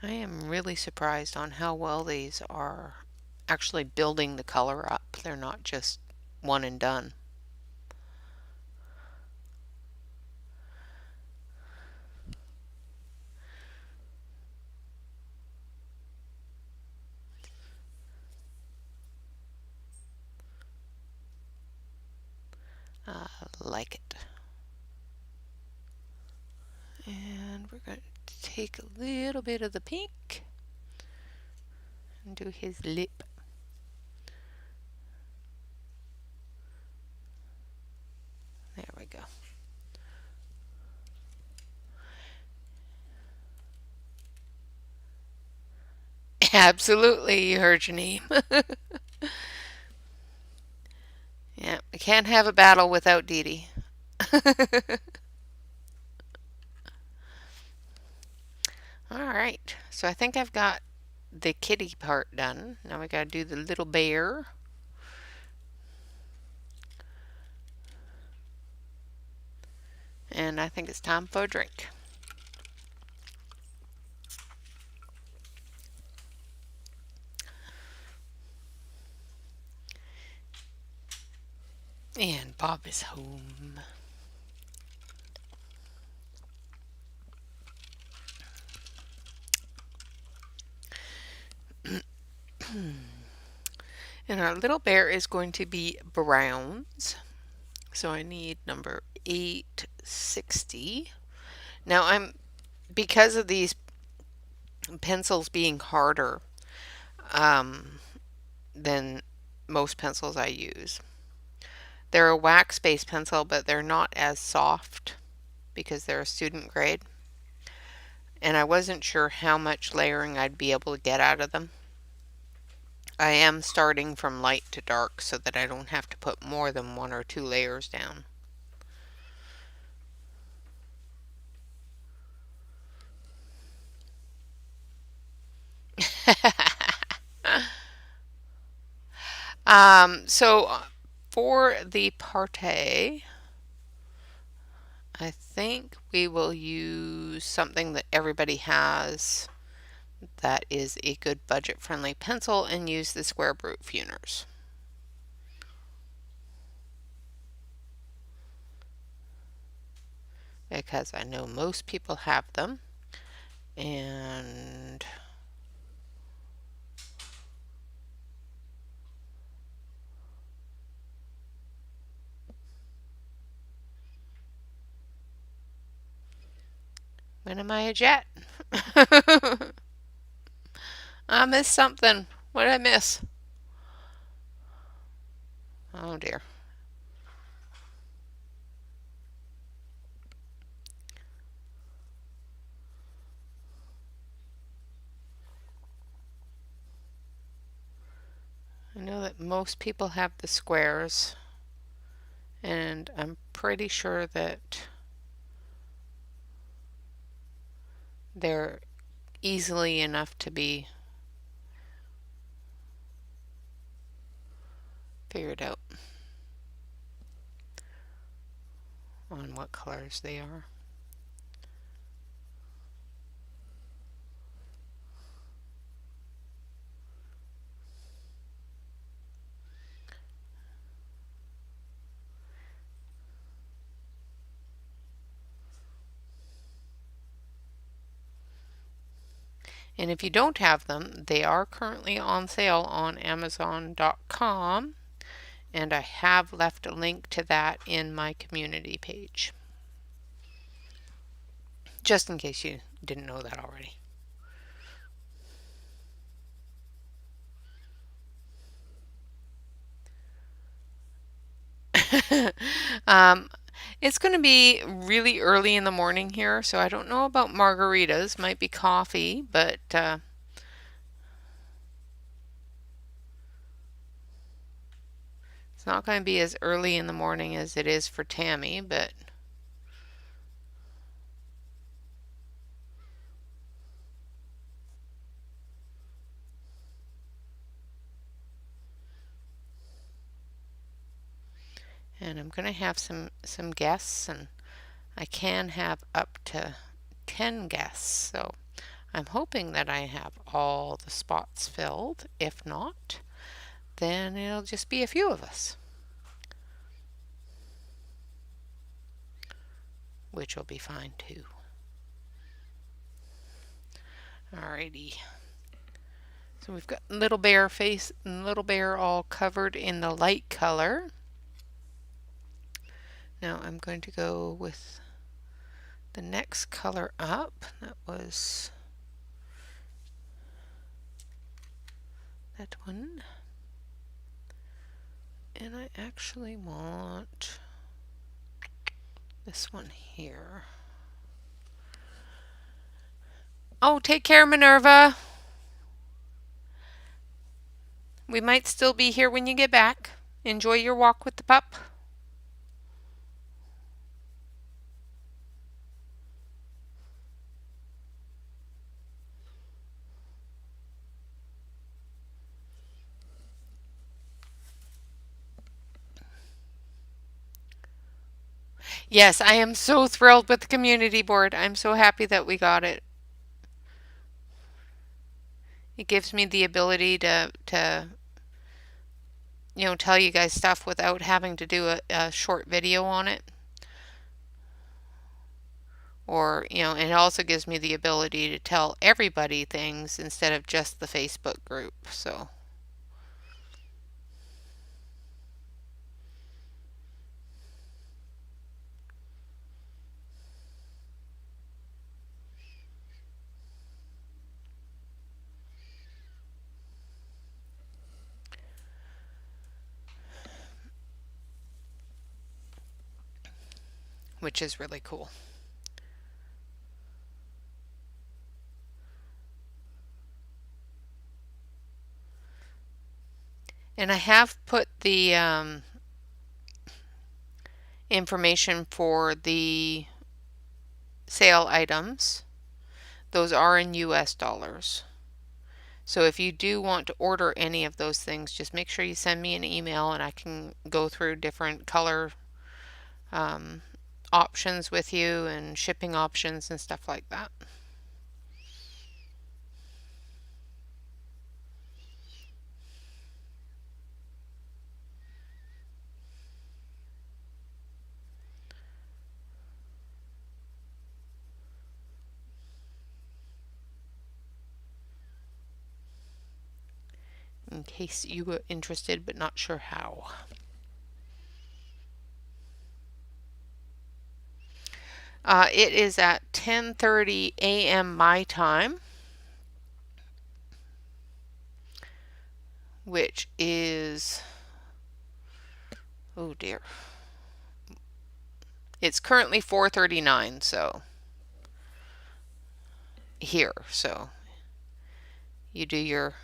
I am really surprised on how well these are actually building the color up. They're not just one and done. I like it. And we're going to take a little bit of the pink and do his lip. There we go. Absolutely, you heard your name. Yeah, we can't have a battle without Dee Dee. Alright, so I think I've got the kitty part done. Now we gotta do the little bear. And I think it's time for a drink. And Bob is home. And our little bear is going to be browns. So I need number 860. Now because of these pencils being harder than most pencils I use. They're a wax-based pencil, but they're not as soft because they're a student grade. And I wasn't sure how much layering I'd be able to get out of them. I am starting from light to dark so that I don't have to put more than 1 or 2 layers down. So for the party, I think we will use something that everybody has that is a good budget-friendly pencil and use the square brute funers. Because I know most people have them, and when am I a jet? I missed something. What did I miss? Oh dear. I know that most people have the squares, and I'm pretty sure that they're easily enough to be figured out on what colors they are. And if you don't have them, they are currently on sale on Amazon.com, and I have left a link to that in my community page, just in case you didn't know that already. um, it's going to be really early in the morning here, so I don't know about margaritas. Might be coffee, but it's not going to be as early in the morning as it is for Tammy, but and I'm going to have some guests, and I can have up to 10 guests. So I'm hoping that I have all the spots filled. If not, then it'll just be a few of us, which will be fine too. Alrighty. So we've got little bear face and little bear all covered in the light color. Now I'm going to go with the next color up. That was that one. And I actually want this one here. Oh, take care, Minerva. We might still be here when you get back. Enjoy your walk with the pup. Yes, I am so thrilled with the community board. I'm so happy that we got it. It gives me the ability to tell you guys stuff without having to do a short video on it. Or, and it also gives me the ability to tell everybody things instead of just the Facebook group. So, which is really cool. And I have put the information for the sale items. Those are in US dollars. So if you do want to order any of those things, just make sure you send me an email and I can go through different color options with you and shipping options and stuff like that. In case you were interested but not sure how. It is at 10:30 a.m. my time, which is, oh dear, it's currently 4:39, so here, so you do your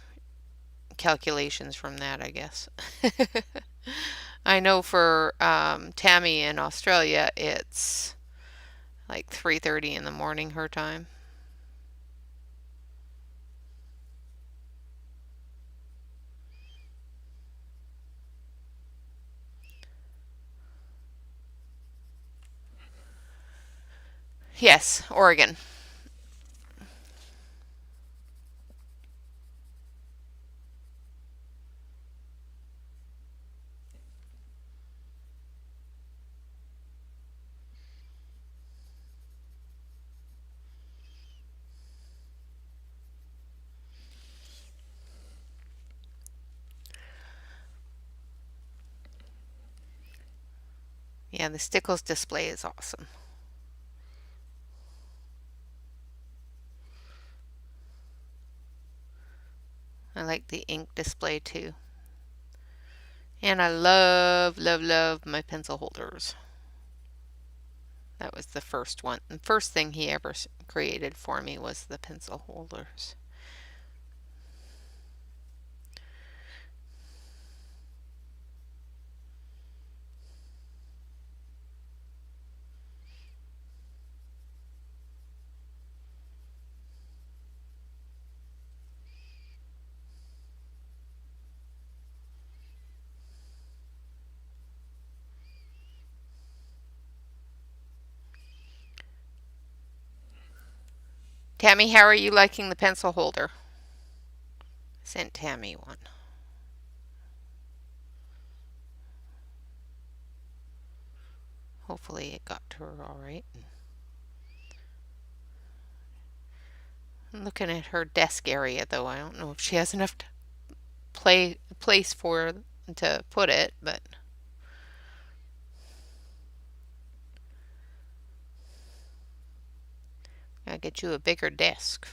calculations from that, I guess. I know for Tammy in Australia, it's like 3:30 in the morning her time. Yes, Oregon. Yeah, the Stickles display is awesome. I like the ink display too. And I love, love, love my pencil holders. That was the first one. The first thing he ever created for me was the pencil holders. Tammy, how are you liking the pencil holder? I sent Tammy one. Hopefully it got to her all right. I'm looking at her desk area though. I don't know if she has enough place for to put it, but I'll get you a bigger desk.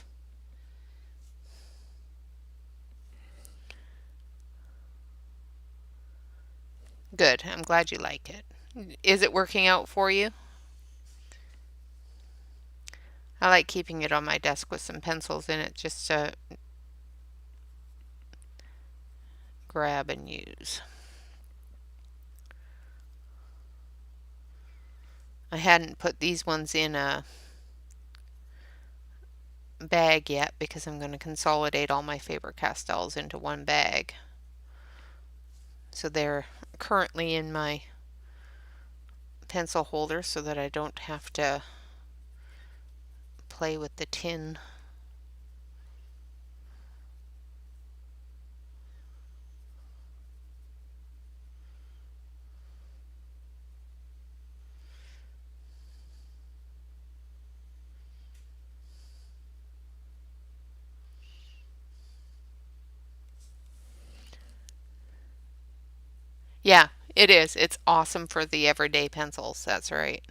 Good. I'm glad you like it. Is it working out for you? I like keeping it on my desk with some pencils in it just to grab and use. I hadn't put these ones in a bag yet because I'm going to consolidate all my Faber-Castells into one bag. So they're currently in my pencil holder so that I don't have to play with the tin. Yeah, it is. It's awesome for the everyday pencils. That's right.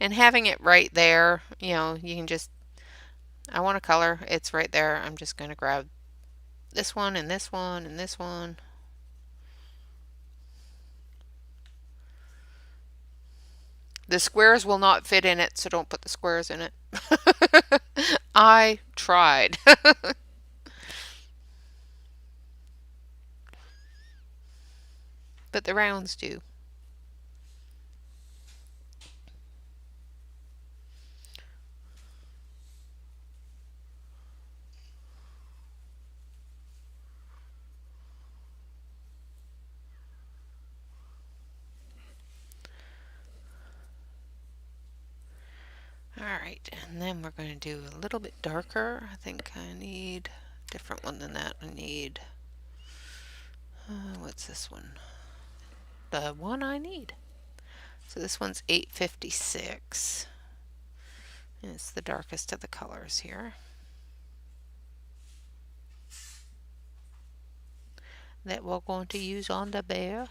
And having it right there, you can just, I want a color, it's right there. I'm just going to grab this one and this one and this one. The squares will not fit in it, so don't put the squares in it. I tried. But the rounds do. Alright, and then we're going to do a little bit darker. I think I need a different one than that. I need, what's this one? The one I need. So this one's 856. And it's the darkest of the colors here. That we're going to use on the bear.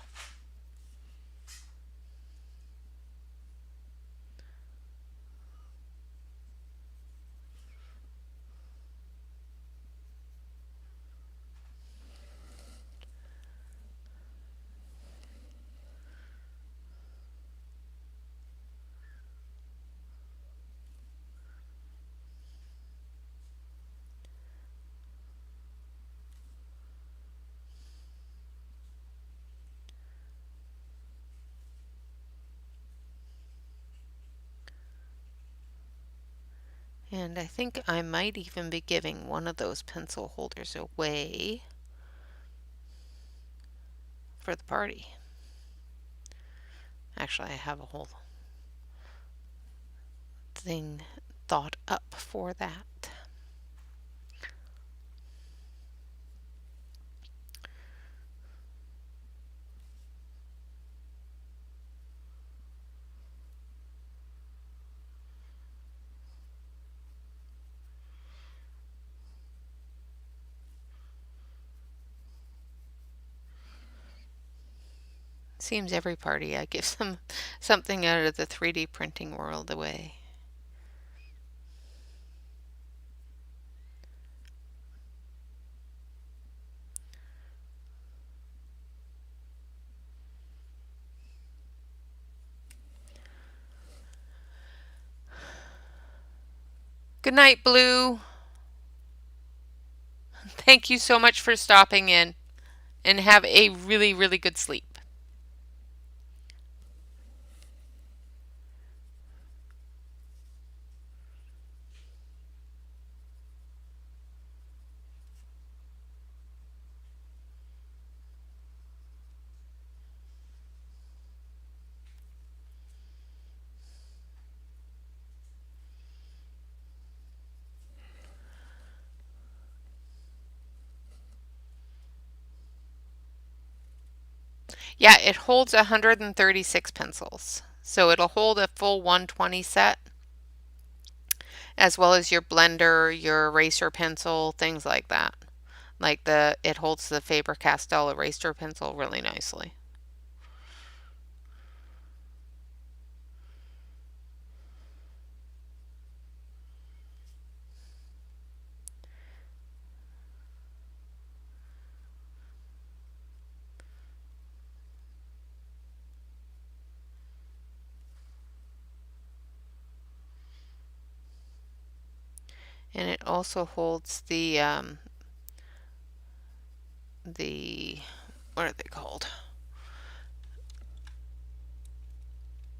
And I think I might even be giving one of those pencil holders away for the party. Actually, I have a whole thing thought up for that. Seems every party I give something out of the 3D printing world away. Good night, Blue. Thank you so much for stopping in, and have a really, really good sleep. Yeah, it holds 136 pencils. So it'll hold a full 120 set, as well as your blender, your eraser pencil, things like that. Like it holds the Faber-Castell eraser pencil really nicely. And it also holds the what are they called?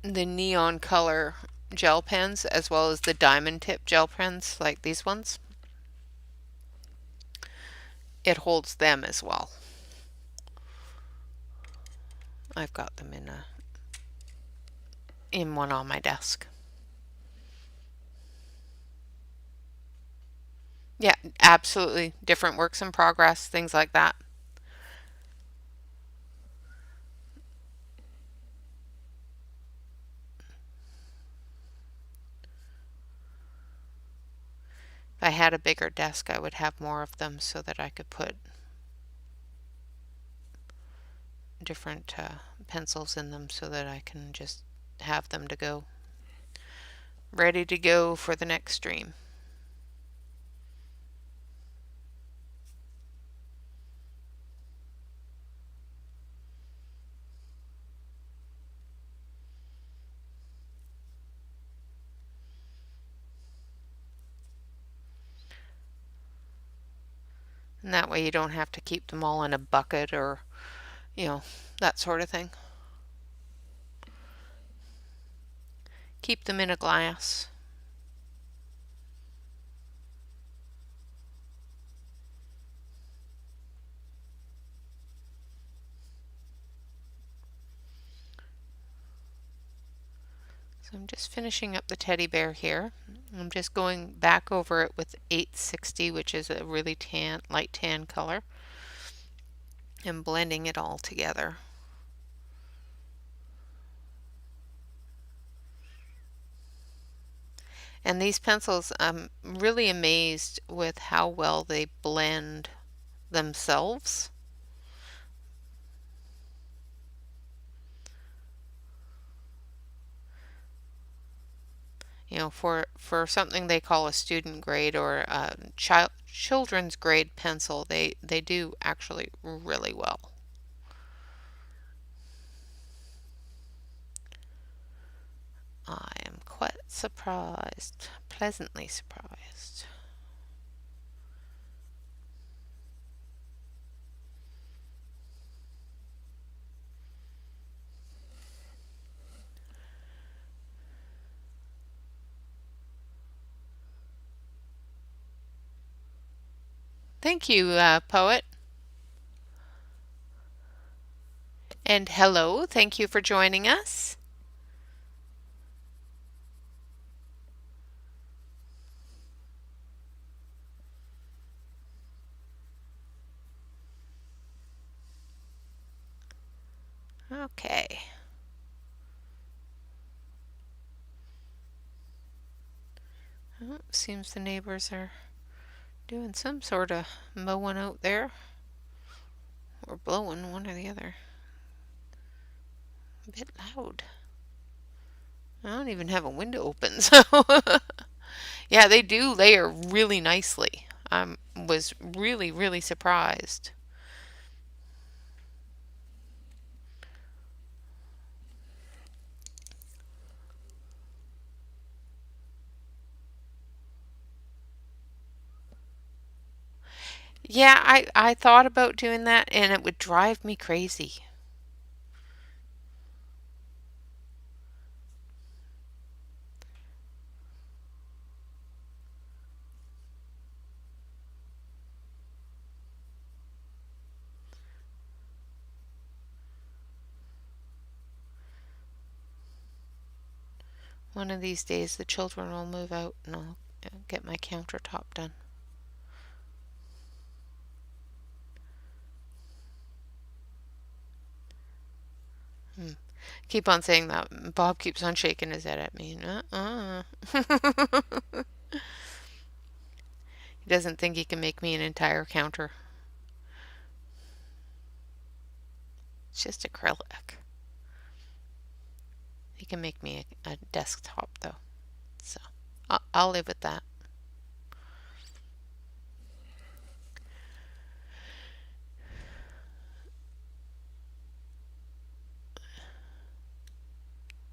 The neon color gel pens, as well as the diamond tip gel pens like these ones. It holds them as well. I've got them in one on my desk. Yeah, absolutely. Different works in progress, things like that. If I had a bigger desk, I would have more of them so that I could put different pencils in them so that I can just have them to go, ready to go for the next stream. And that way you don't have to keep them all in a bucket or, that sort of thing. Keep them in a glass. So I'm just finishing up the teddy bear here. I'm just going back over it with 860, which is a really light tan color, and blending it all together. And these pencils, I'm really amazed with how well they blend themselves. For something they call a student grade or a children's grade pencil, they do actually really well. I am quite surprised, pleasantly surprised. Thank you, poet. And hello, thank you for joining us. Okay. Oh, seems the neighbors are doing some sort of mowing out there, or blowing, one or the other. A bit loud. I don't even have a window open, so yeah, they do layer really nicely. I was really, really surprised. Yeah, I thought about doing that and it would drive me crazy. One of these days the children will move out and I'll get my countertop done. Hmm. Keep on saying that. Bob keeps on shaking his head at me. He doesn't think he can make me an entire counter. It's just acrylic. He can make me a desktop though. So I'll live with that.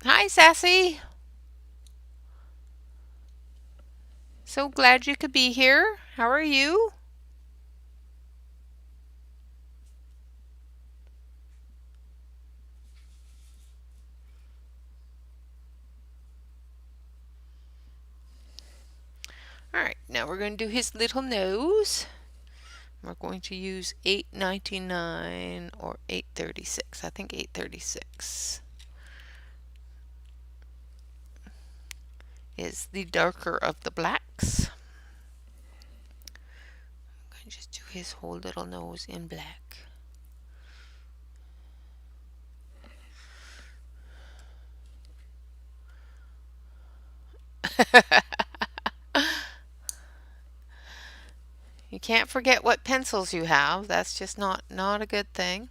Hi, Sassy. So glad you could be here. How are you? Alright, now we're going to do his little nose. We're going to use 899 or 836. I think 836 is the darker of the blacks. I'm going to just do his whole little nose in black. You can't forget what pencils you have. That's just not a good thing.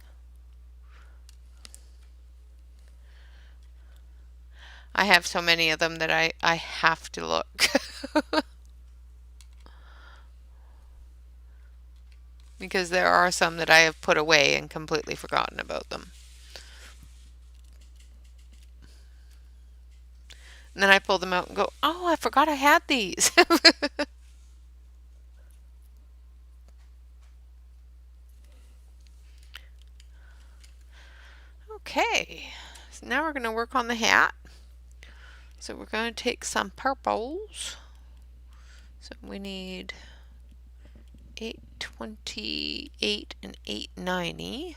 I have so many of them that I have to look. Because there are some that I have put away and completely forgotten about them. And then I pull them out and go, oh, I forgot I had these. Okay, so now we're going to work on the hat. So we're going to take some purples. So we need 828 and 890.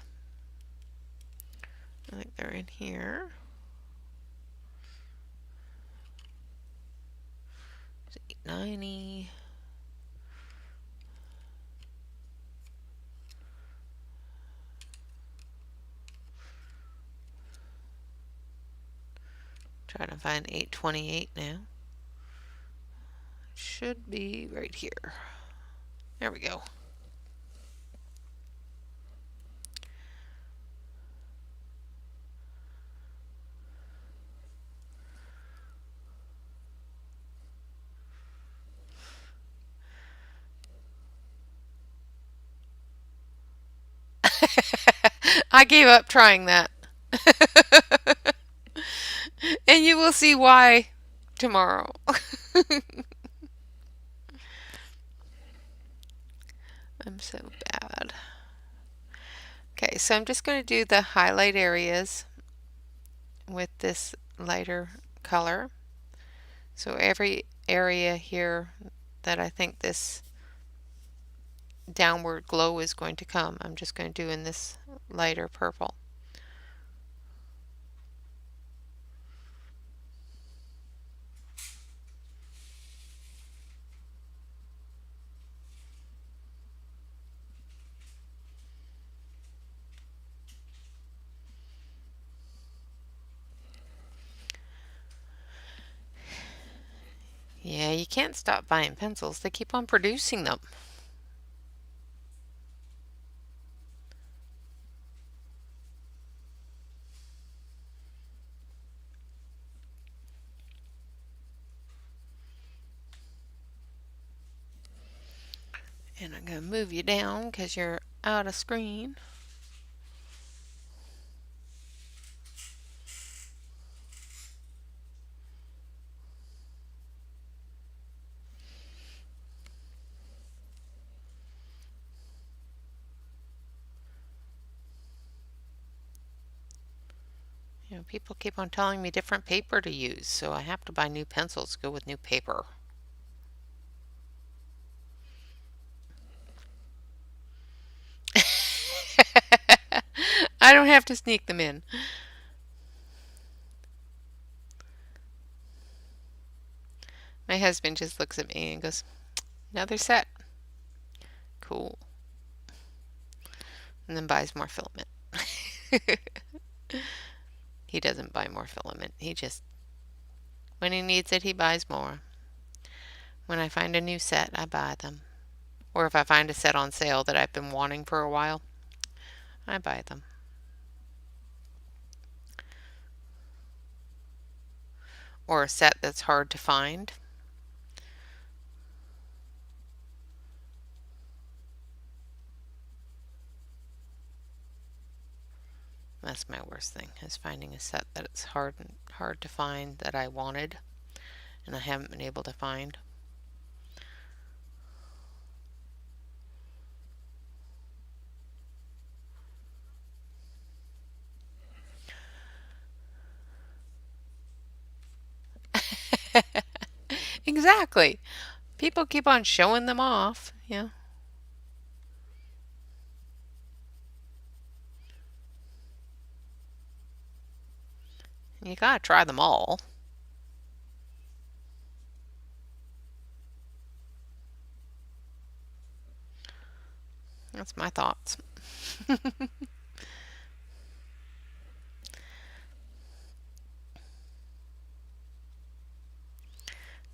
I think they're in here. 890. Trying to find 828 now. Should be right here. There we go. I gave up trying that. And you will see why tomorrow. I'm so bad. Okay, so I'm just going to do the highlight areas with this lighter color. So every area here that I think this downward glow is going to come, I'm just going to do in this lighter purple. Yeah, you can't stop buying pencils. They keep on producing them. And I'm going to move you down because you're out of screen. People keep on telling me different paper to use, so I have to buy new pencils to go with new paper. I don't have to sneak them in. My husband just looks at me and goes, "Another set. Cool." And then buys more filament. He doesn't buy more filament. He just, when he needs it, he buys more. When I find a new set, I buy them. Or if I find a set on sale that I've been wanting for a while, I buy them. Or a set that's hard to find. That's my worst thing, is finding a set that it's hard to find that I wanted and I haven't been able to find. Exactly. People keep on showing them off. Yeah. You gotta try them all. That's my thoughts.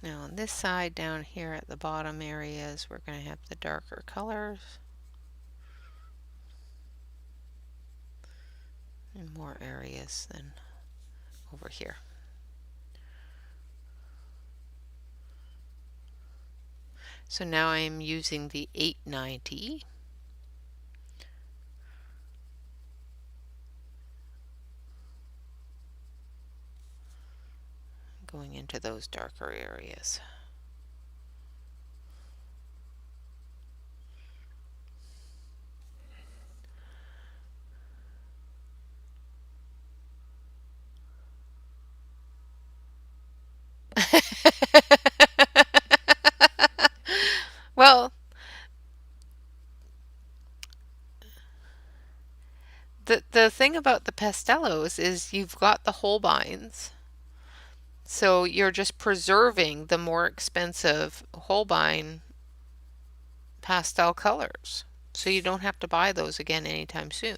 Now on this side down here at the bottom areas, we're going to have the darker colors and more areas than over here. So now I'm using the 890. Going into those darker areas. Well, the thing about the pastellos is you've got the Holbeins, so you're just preserving the more expensive Holbein pastel colors, so you don't have to buy those again anytime soon.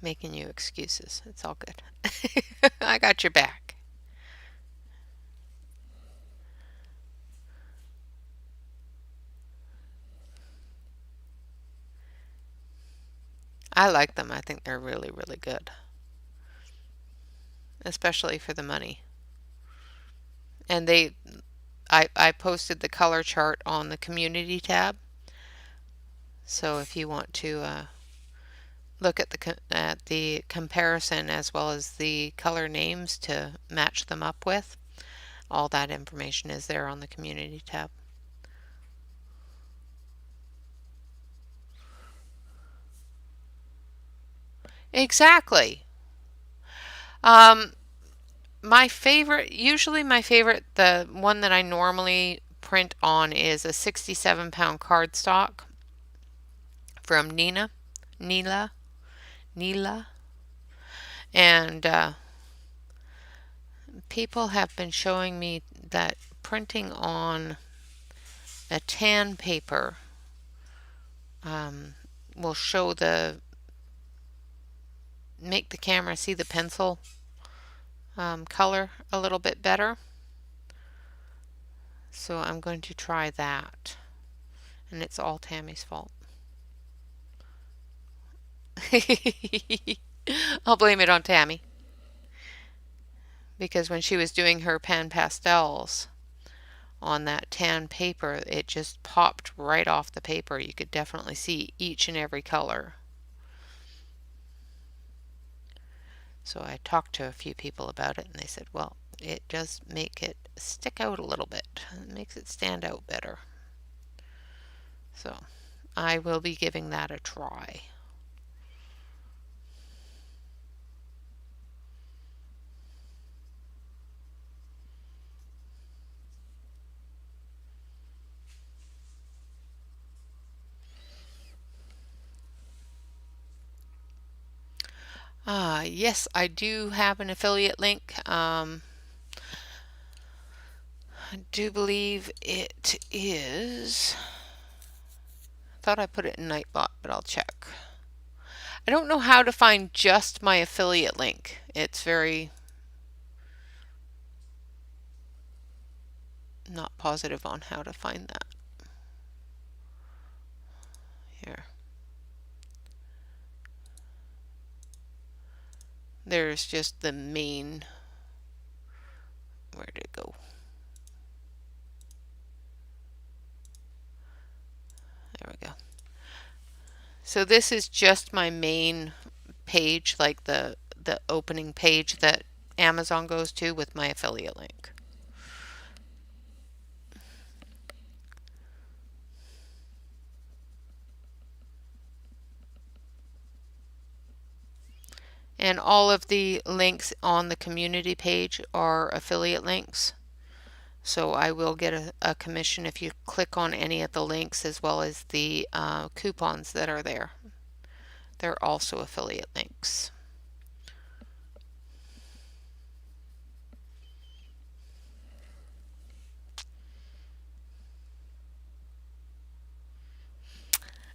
Making you excuses. It's all good. I got your back. I like them. I think they're really, really good, especially for the money. And I posted the color chart on the community tab. So if you want to look at the comparison as well as the color names to match them up with, all that information is there on the community tab. Exactly. Um, usually my favorite, the one that I normally print on is a 67-pound cardstock from Nila, and people have been showing me that printing on a tan paper will make the camera see the pencil color a little bit better. So I'm going to try that, and it's all Tammy's fault. I'll blame it on Tammy, because when she was doing her pan pastels on that tan paper, it just popped right off the paper. You could definitely see each and every color. So I talked to a few people about it, and they said, well, it does make it stick out a little bit. It makes it stand out better. So I will be giving that a try. Yes, I do have an affiliate link. I do believe it is. I thought I put it in Nightbot, but I'll check. I don't know how to find just my affiliate link. It's very not positive on how to find that. Here. There's just the main. Where did it go? There we go. So this is just my main page, like the opening page that Amazon goes to with my affiliate link. And all of the links on the community page are affiliate links. So I will get a commission if you click on any of the links, as well as the coupons that are there. They're also affiliate links.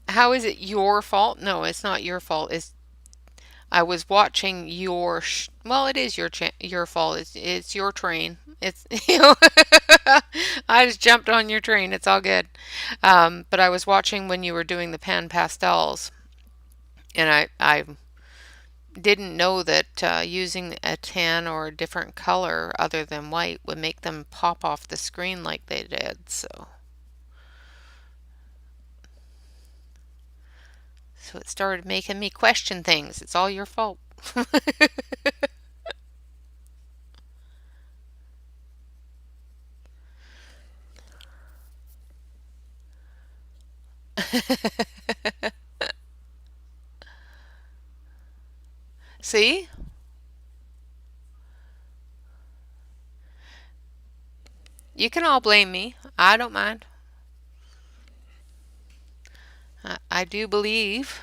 How is it your fault? No, it's not your fault. I was watching your well, it is your fault. It's your train. It's I just jumped on your train. It's all good. But I was watching when you were doing the pan pastels, and I didn't know that using a tan or a different color other than white would make them pop off the screen like they did. So it started making me question things. It's all your fault. See? You can all blame me. I don't mind. I do believe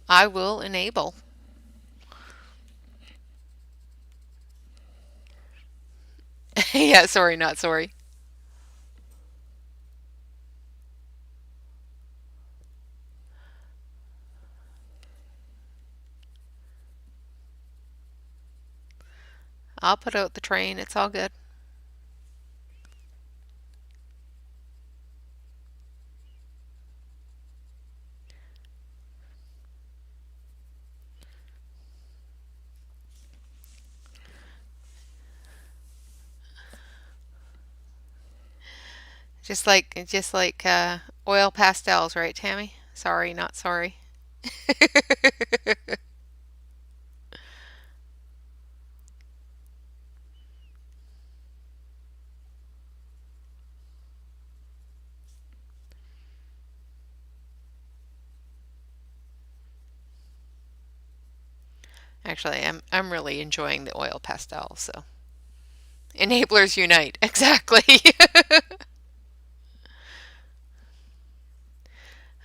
I will enable. Yeah, sorry, not sorry. I'll put out the train. It's all good. Just like oil pastels, right, Tammy? Sorry, not sorry. Actually, I'm really enjoying the oil pastel, so enablers unite. Exactly.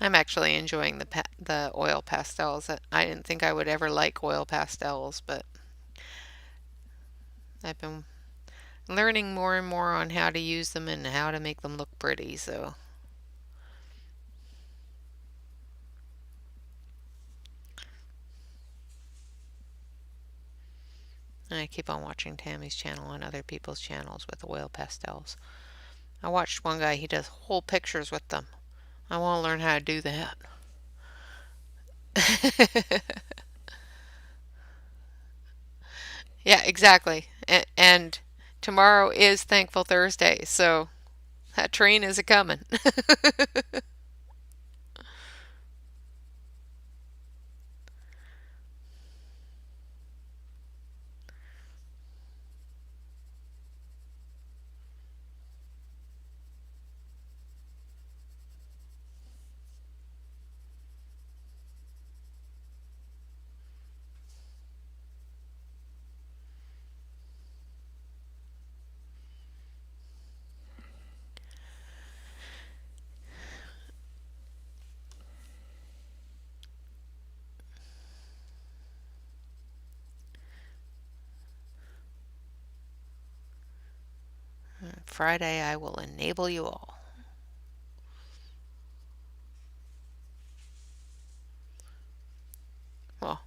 I'm actually enjoying the oil pastels. I didn't think I would ever like oil pastels, but I've been learning more and more on how to use them and how to make them look pretty, so I keep on watching Tammy's channel and other people's channels with oil pastels. I watched one guy, he does whole pictures with them. I want to learn how to do that. Yeah, exactly. And tomorrow is Thankful Thursday, so that train is a coming. Friday I will enable you all. Well,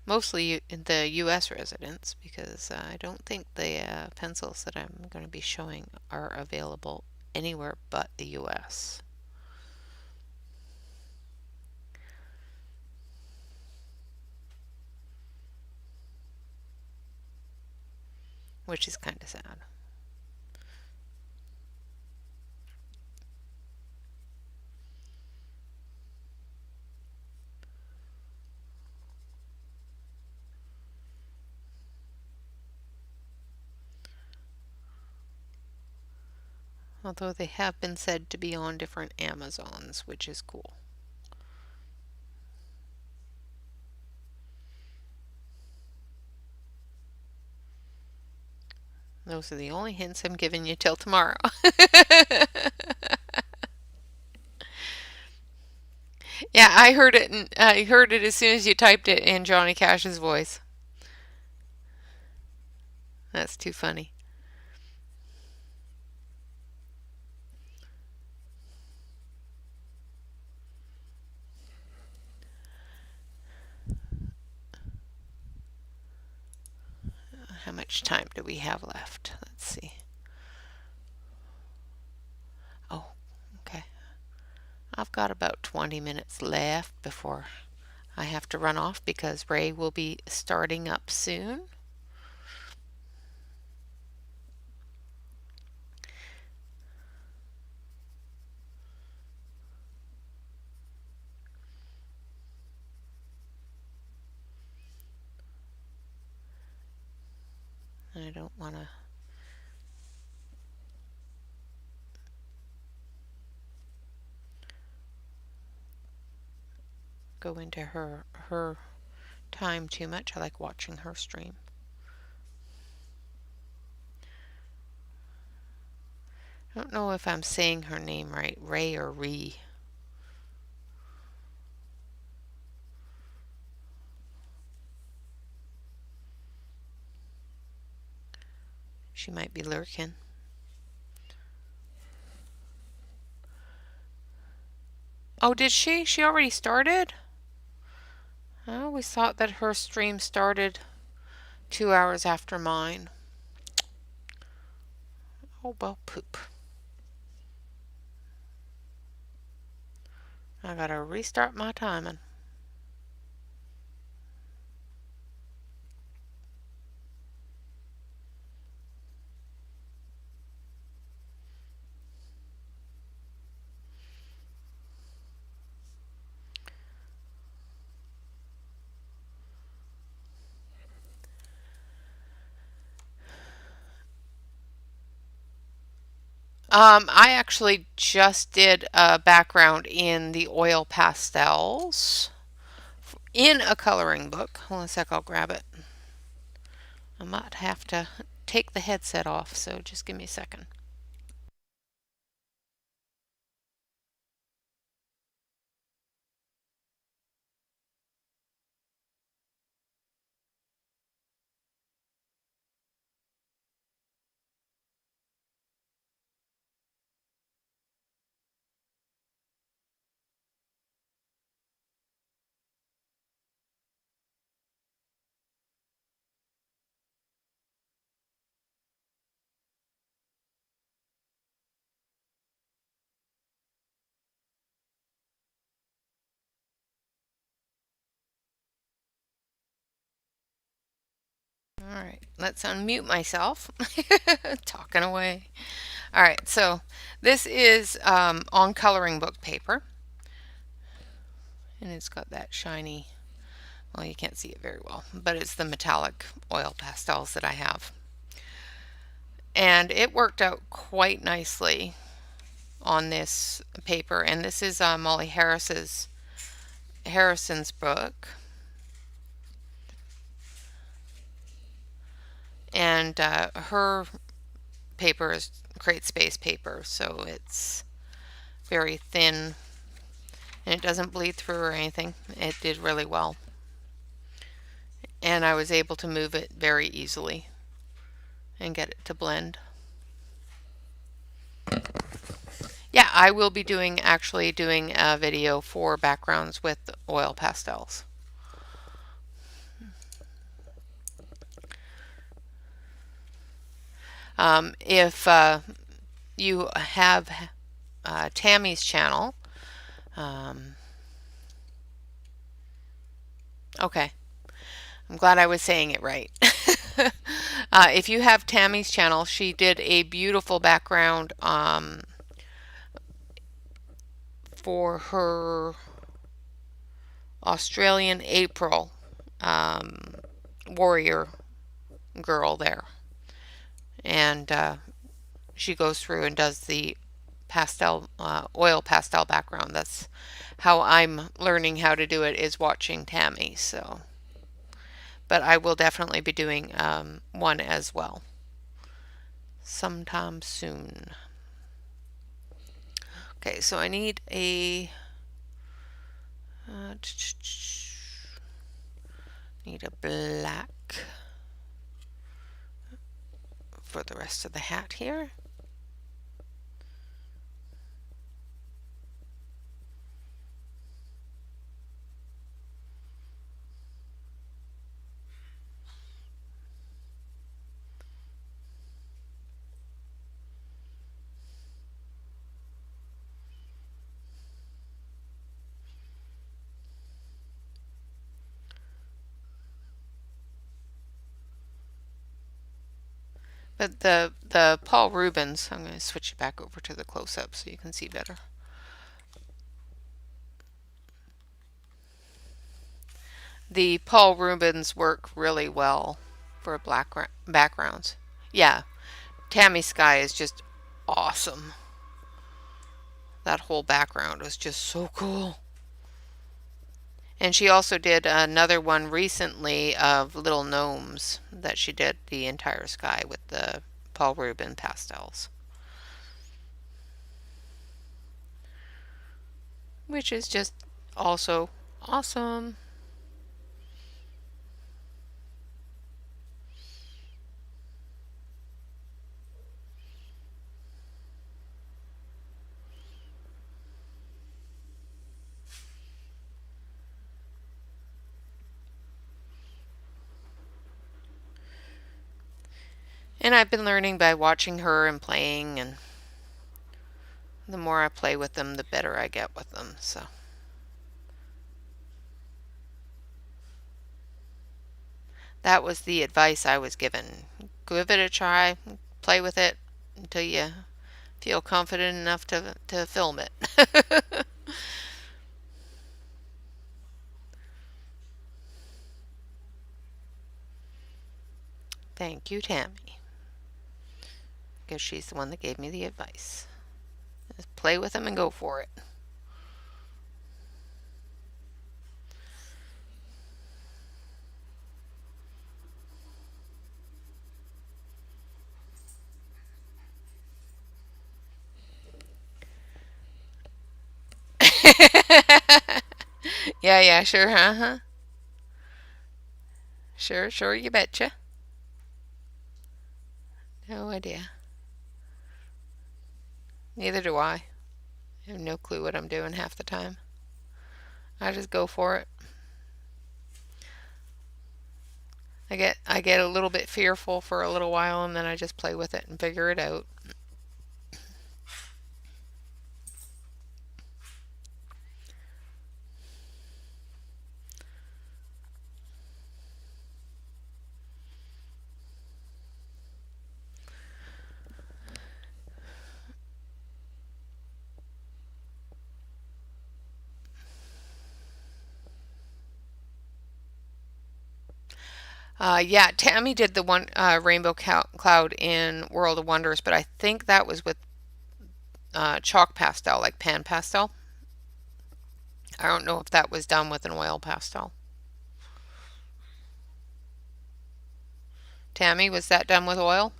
mostly the U.S. residents, because I don't think the pencils that I'm going to be showing are available anywhere but the U.S. Which is kind of sad. Although they have been said to be on different Amazons, which is cool. Those are the only hints I'm giving you till tomorrow. Yeah, I heard it. I heard it as soon as you typed it in Johnny Cash's voice. That's too funny. How much time do we have left? Let's see. Oh, okay. I've got about 20 minutes left before I have to run off because Ray will be starting up soon. I don't want to go into her time too much. I like watching her stream. I don't know if I'm saying her name right, Ray or Ree. She might be lurking. Oh, did she? She already started? I always thought that her stream started 2 hours after mine. Oh, well, poop. I gotta restart my timing. I actually just did a background in the oil pastels in a coloring book. Hold on a sec, I'll grab it. I might have to take the headset off, so just give me a second. Alright, let's unmute myself. Talking away. Alright, so this is on coloring book paper. And it's got that shiny, well, you can't see it very well, but it's the metallic oil pastels that I have. And it worked out quite nicely on this paper. And this is Molly Harrison's book. And her paper is Create Space paper, so it's very thin and it doesn't bleed through or anything. It did really well. And I was able to move it very easily and get it to blend. Yeah, I will be actually doing a video for backgrounds with oil pastels. If you have Tammy's channel, um, okay, I'm glad I was saying it right. If you have Tammy's channel, she did a beautiful background for her Australian April warrior girl there. And she goes through and does the pastel, oil pastel background. That's how I'm learning how to do it, is watching Tammy. So, but I will definitely be doing one as well sometime soon. Okay, so I need need a black for the rest of the hat here. But the Paul Rubens, I'm going to switch it back over to the close-up so you can see better. The Paul Rubens work really well for black backgrounds. Yeah, Tammy Sky is just awesome. That whole background was just so cool. And she also did another one recently of little gnomes that she did the entire sky with the Paul Rubens pastels, which is just also awesome. And I've been learning by watching her and playing, and the more I play with them, the better I get with them. So that was the advice I was given. Give it a try, play with it until you feel confident enough to film it. Thank you, Tammy, because she's the one that gave me the advice. Just play with them and go for it. Yeah, yeah, sure, huh? Sure, sure, you betcha. No idea. Neither do I. I have no clue what I'm doing half the time. I just go for it. I get a little bit fearful for a little while, and then I just play with it and figure it out. Yeah, Tammy did the one rainbow cloud in World of Wonders, but I think that was with chalk pastel, like pan pastel. I don't know if that was done with an oil pastel. Tammy, was that done with oil?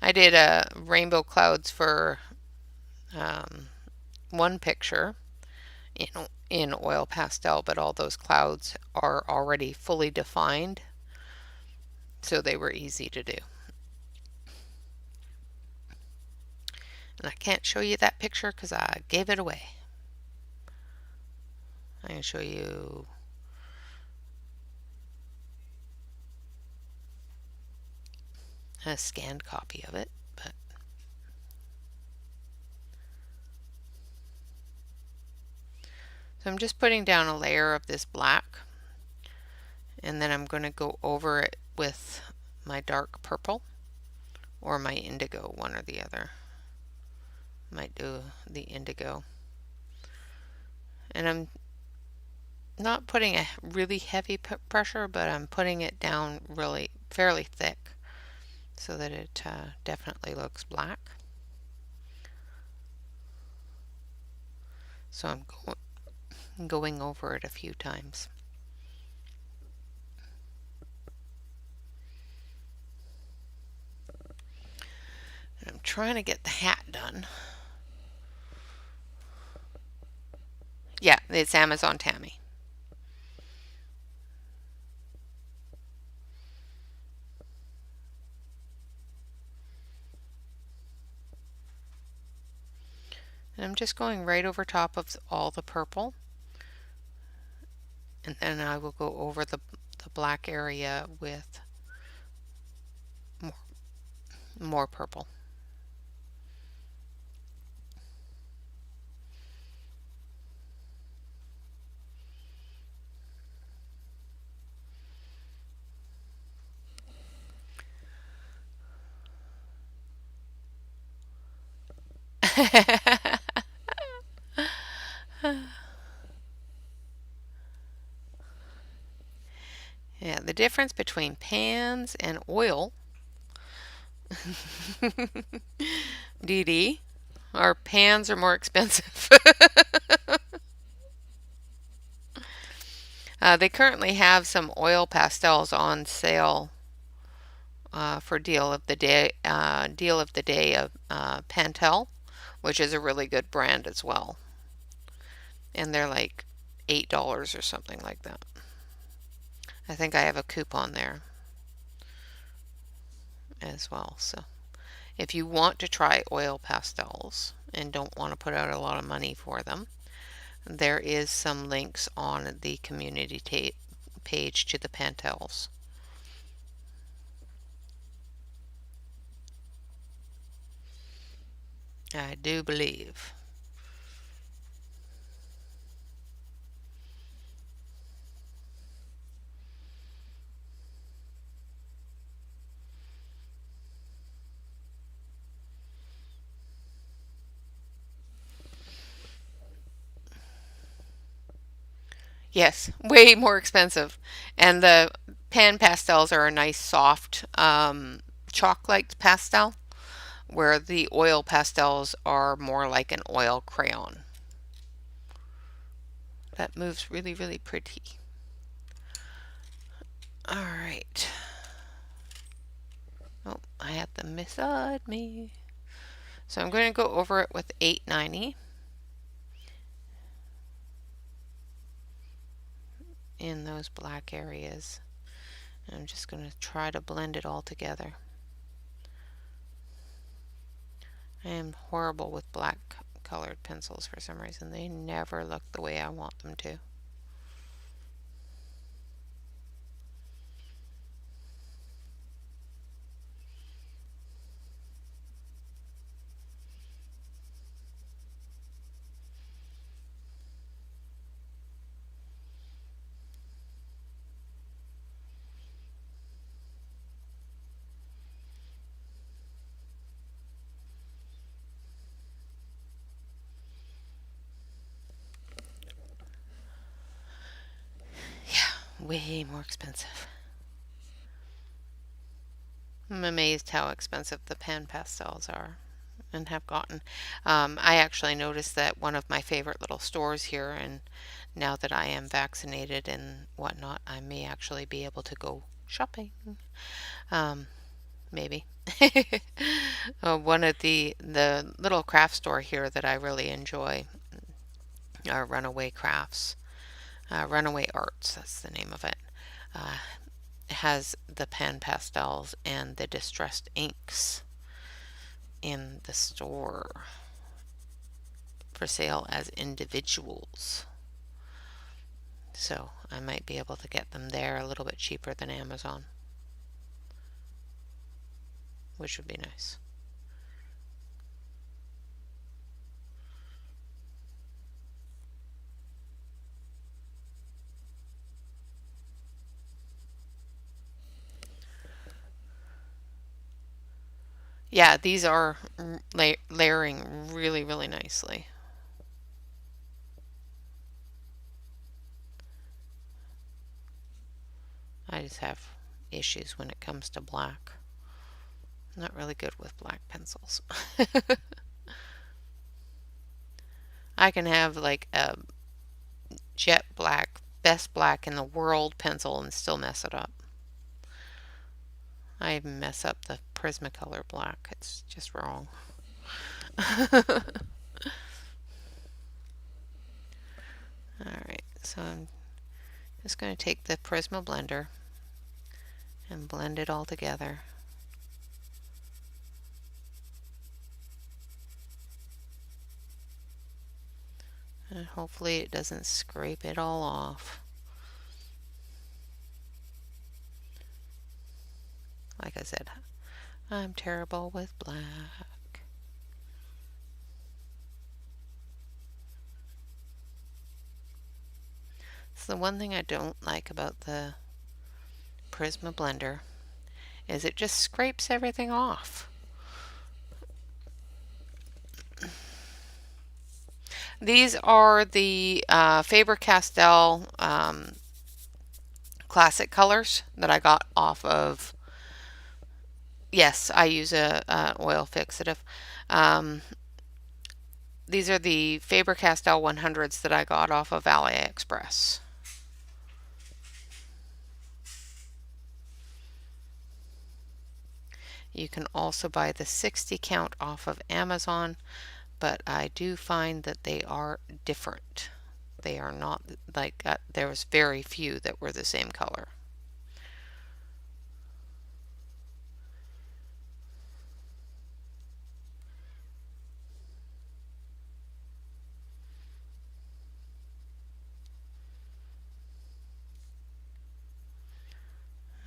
I did rainbow clouds for one picture in oil pastel, but all those clouds are already fully defined. so they were easy to do. And I can't show you that picture because I gave it away. I can show you a scanned copy of it, but so I'm just putting down a layer of this black, and then I'm going to go over it with my dark purple or my indigo, one or the other. Might do the indigo. And I'm not putting a really heavy pressure, but I'm putting it down really fairly thick so that it definitely looks black. So I'm going over it a few times. And I'm trying to get the hat done. Yeah, it's Amazon Tammy. And I'm just going right over top of all the purple. And then I will go over the black area with more purple. Yeah, the difference between pans and oil, Dee Dee, our pans are more expensive. They currently have some oil pastels on sale for deal of the day of Pentel, which is a really good brand as well. And they're like $8 or something like that. I think I have a coupon there as well. So if you want to try oil pastels and don't want to put out a lot of money for them, there is some links on the community page to the Pantels. I do believe. Yes, way more expensive. And the pan pastels are a nice soft chalk-like pastel, where the oil pastels are more like an oil crayon. That moves really, really pretty. All right. Oh, I had them beside me. So I'm going to go over it with 890 in those black areas. And I'm just going to try to blend it all together. I am horrible with black colored pencils for some reason. They never look the way I want them to. Yeah, way more expensive. I'm amazed how expensive the pan pastels are and have gotten. I actually noticed that one of my favorite little stores here, and now that I am vaccinated and whatnot, I may actually be able to go shopping. Maybe. One of the little craft store here that I really enjoy are Runaway Crafts. Runaway Arts, that's the name of it. has the pan pastels and the distressed inks in the store for sale as individuals. So I might be able to get them there a little bit cheaper than Amazon, which would be nice. Yeah, these are layering really, really nicely. I just have issues when it comes to black. I'm not really good with black pencils. I can have like a jet black, best black in the world pencil and still mess it up. I even mess up the Prismacolor black. It's just wrong. Alright, so I'm just going to take the Prisma blender and blend it all together. And hopefully it doesn't scrape it all off. Like I said, I'm terrible with black. So the one thing I don't like about the Prisma blender is it just scrapes everything off. These are the Faber-Castell classic colors that I got off of. Yes, I use a oil fixative. These are the Faber-Castell 100s that I got off of AliExpress. You can also buy the 60 count off of Amazon, but I do find that they are different. They are not like there was very few that were the same color.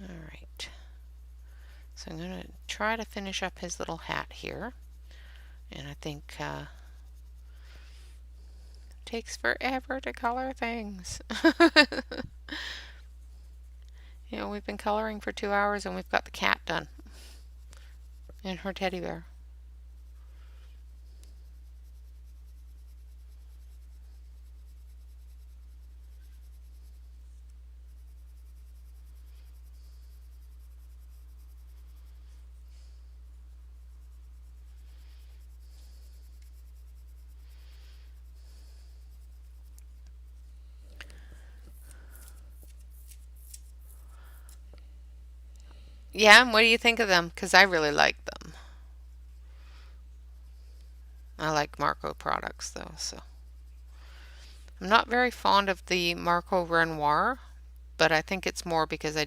All right. So I'm going to try to finish up his little hat here. And I think takes forever to color things. You know, we've been coloring for 2 hours and we've got the cat done. And her teddy bear. Yeah, and what do you think of them? Because I really like them. I like Marco products though, so. I'm not very fond of the Marco Renoir, but I think it's more because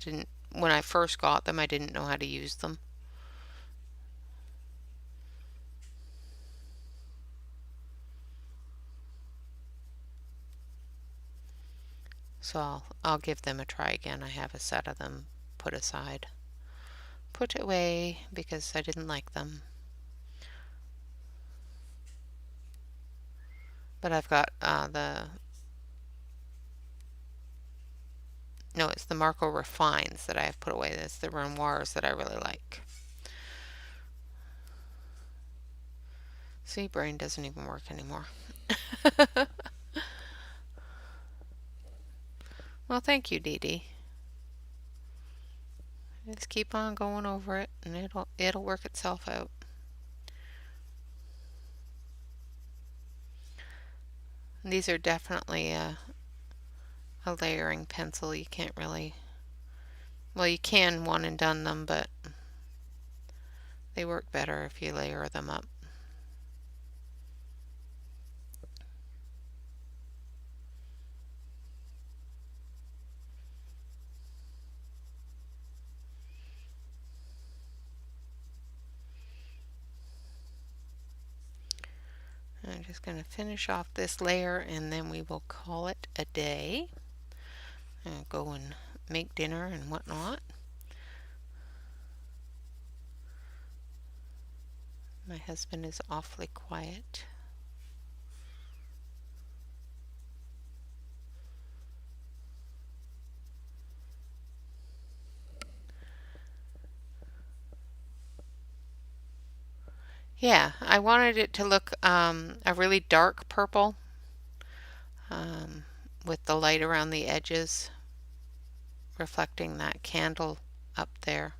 when I first got them, I didn't know how to use them. So I'll give them a try again. I have a set of them put aside. Put away because I didn't like them. But I've got no, it's the Marco Refines that I have put away. It's the Renoirs that I really like. See, brain doesn't even work anymore. Well, thank you, Dee Dee. Just keep on going over it and it'll work itself out. These are definitely a layering pencil. You can't really, well, you can one and done them, but they work better if you layer them up. I'm just going to finish off this layer and then we will call it a day. I'll go and make dinner and whatnot. My husband is awfully quiet. Yeah, I wanted it to look a really dark purple with the light around the edges reflecting that candle up there.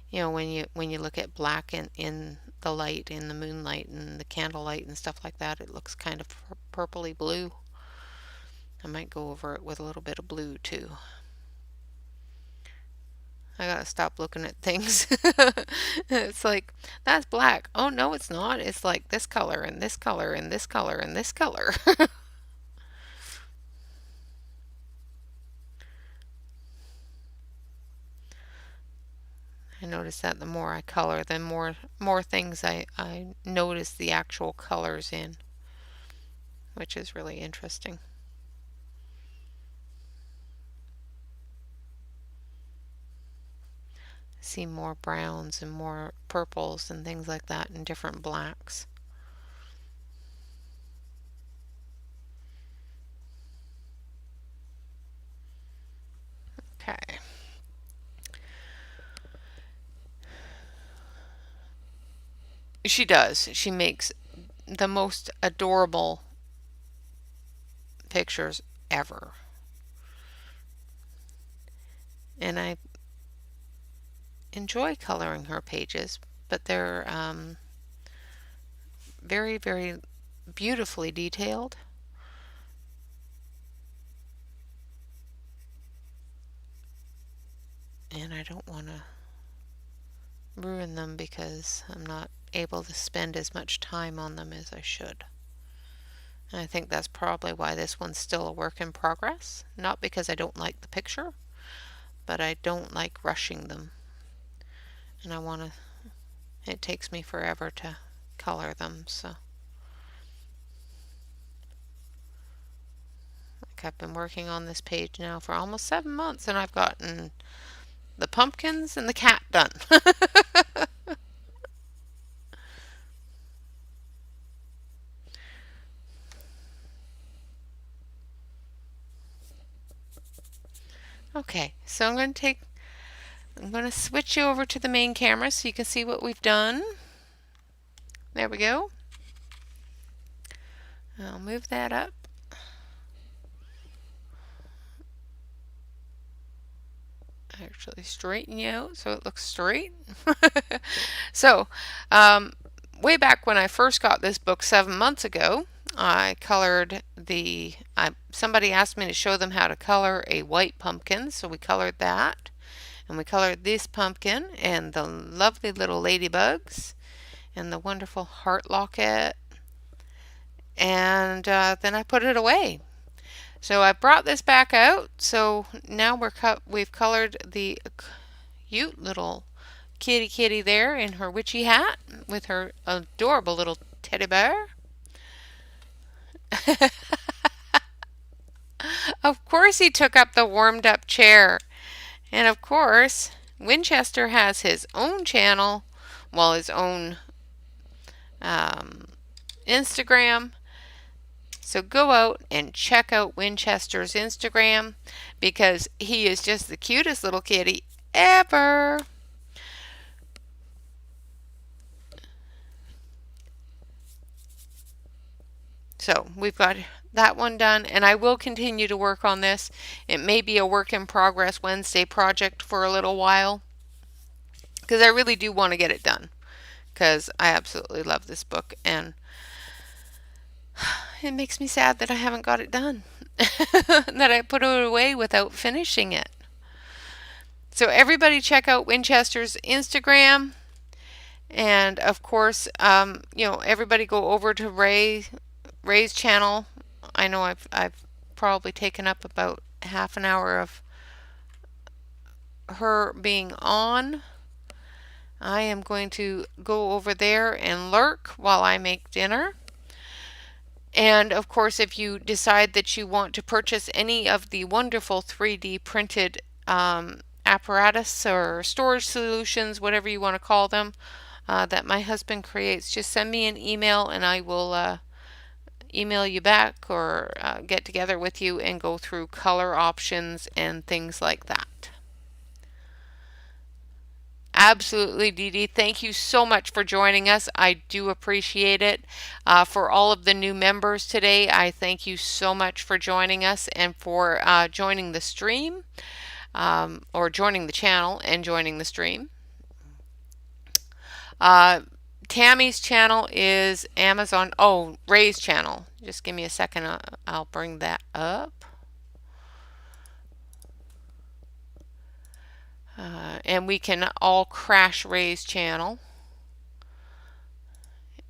You know, when you look at black in the light, in the moonlight and the candlelight and stuff like that, it looks kind of purpley blue. I might go over it with a little bit of blue too. I gotta stop looking at things. It's like, that's black. Oh no, it's not. It's like this color and this color and this color and this color. I notice that the more I color, the more things I notice the actual colors in, which is really interesting. See more browns and more purples and things like that and different blacks. Okay. She does. She makes the most adorable pictures ever. And I enjoy coloring her pages, but they're very, very beautifully detailed. And I don't want to ruin them because I'm not able to spend as much time on them as I should. And I think that's probably why this one's still a work in progress. Not because I don't like the picture, but I don't like rushing them. And it takes me forever to color them, so. Like I've been working on this page now for almost 7 months and I've gotten the pumpkins and the cat done. Okay, so I'm going to switch you over to the main camera so you can see what we've done. There we go. I'll move that up. Actually straighten you out so it looks straight. So, way back when I first got this book 7 months ago, I colored somebody asked me to show them how to color a white pumpkin, so we colored that. And we colored this pumpkin and the lovely little ladybugs and the wonderful heart locket. And then I put it away. So I brought this back out. So now we've colored the cute little kitty there in her witchy hat with her adorable little teddy bear. Of course he took up the warmed up chair. And of course, Winchester has his own channel, well, his own Instagram. So go out and check out Winchester's Instagram because he is just the cutest little kitty ever. So we've got that one done, and I will continue to work on this. It may be a work in progress Wednesday project for a little while because I really do want to get it done because I absolutely love this book and it makes me sad that I haven't got it done, that I put it away without finishing it. So everybody check out Winchester's Instagram. And of course, everybody go over to Ray's channel. I know I've probably taken up about half an hour of her being on. I am going to go over there and lurk while I make dinner. And of course, if you decide that you want to purchase any of the wonderful 3D printed apparatus or storage solutions, whatever you want to call them, that my husband creates, just send me an email and I will email you back or get together with you and go through color options and things like that. Absolutely, Dee Dee. Thank you so much for joining us. I do appreciate it. For all of the new members today, I thank you so much for joining us and for joining the stream, or joining the channel and joining the stream. Tammy's channel is Amazon. Oh, Ray's channel. Just give me a second. I'll bring that up. And we can all crash Ray's channel.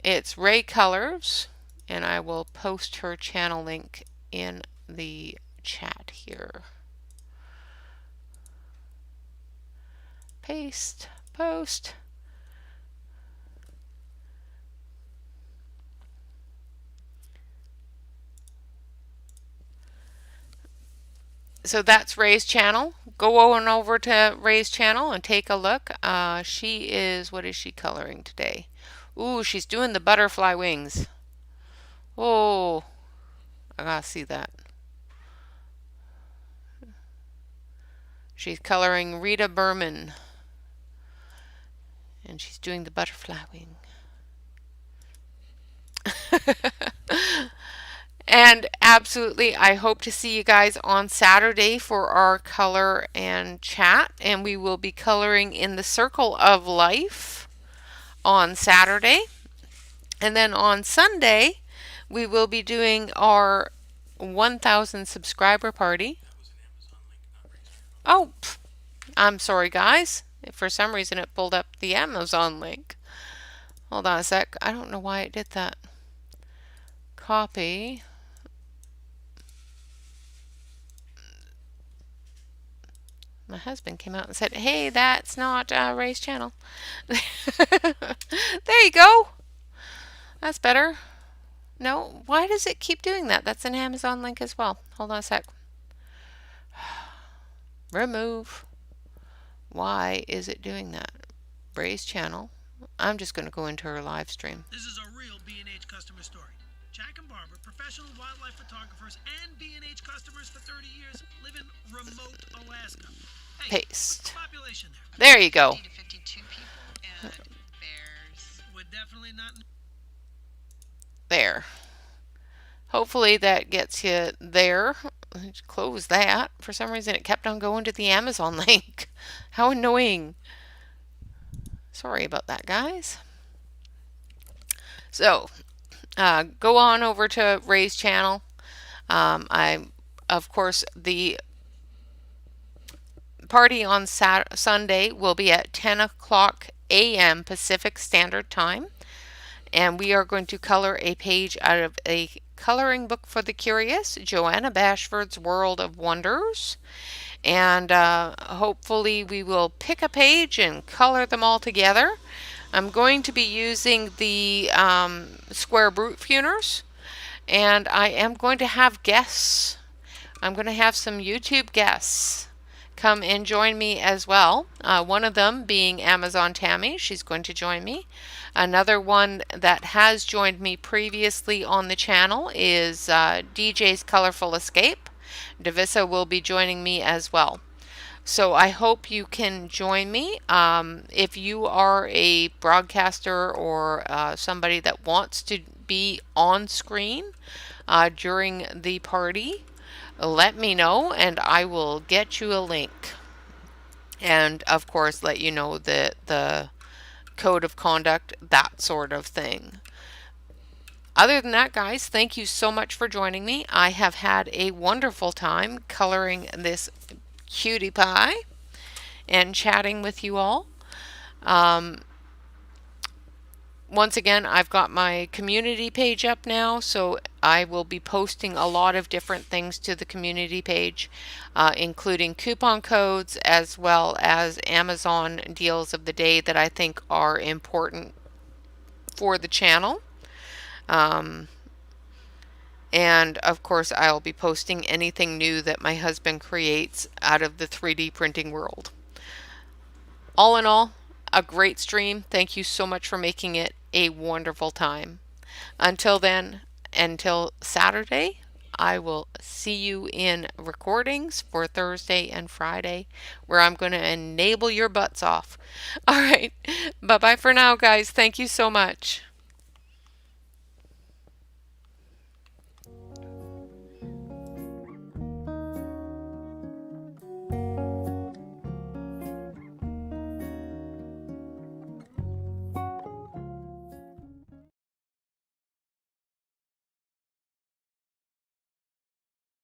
It's Ray Colors, and I will post her channel link in the chat here. Paste, post. So that's Ray's channel. Go on over to Ray's channel and take a look. She is, what is she coloring today? Ooh, she's doing the butterfly wings. Oh, I gotta see that. She's coloring Rita Berman. And she's doing the butterfly wing. And absolutely, I hope to see you guys on Saturday for our color and chat. And we will be coloring in the Circle of Life on Saturday. And then on Sunday, we will be doing our 1,000 subscriber party. Oh, I'm sorry, guys. For some reason, it pulled up the Amazon link. Hold on a sec. I don't know why it did that. Copy. My husband came out and said, hey, that's not Ray's channel. There you go. That's better. No, why does it keep doing that? That's an Amazon link as well. Hold on a sec. Remove. Why is it doing that? Ray's channel. I'm just going to go into her live stream. This is a real B&H customer story. Jack and Barbara, professional wildlife photographers and B&H customers for 30 years, live in remote Alaska. Hey, Paste. what's the population there? There you go. 50 to 52 people and bears. We're definitely not. There. Hopefully that gets you there. Close that. For some reason it kept on going to the Amazon link. How annoying. Sorry about that, guys. So, go on over to Ray's channel. Of course, the party on Sunday will be at 10 o'clock a.m. Pacific Standard Time. And we are going to color a page out of a coloring book for the curious, Joanna Bashford's World of Wonders. And hopefully we will pick a page and color them all together. I'm going to be using the square brute funers, and I am going to have guests. I'm going to have some YouTube guests come and join me as well. One of them being Amazon Tammy. She's going to join me. Another one that has joined me previously on the channel is DJ's Colorful Escape. Davissa will be joining me as well. So I hope you can join me. If you are a broadcaster or somebody that wants to be on screen during the party, let me know and I will get you a link. And of course let you know the code of conduct, that sort of thing. Other than that, guys, thank you so much for joining me. I have had a wonderful time coloring this cutie pie and chatting with you all. Once again, I've got my community page up now, so I will be posting a lot of different things to the community page, including coupon codes as well as Amazon deals of the day that I think are important for the channel. Um, and of course, I'll be posting anything new that my husband creates out of the 3D printing world. All in all, a great stream. Thank you so much for making it a wonderful time. Until then, until Saturday, I will see you in recordings for Thursday and Friday where I'm going to enable your butts off. All right. Bye bye for now, guys. Thank you so much.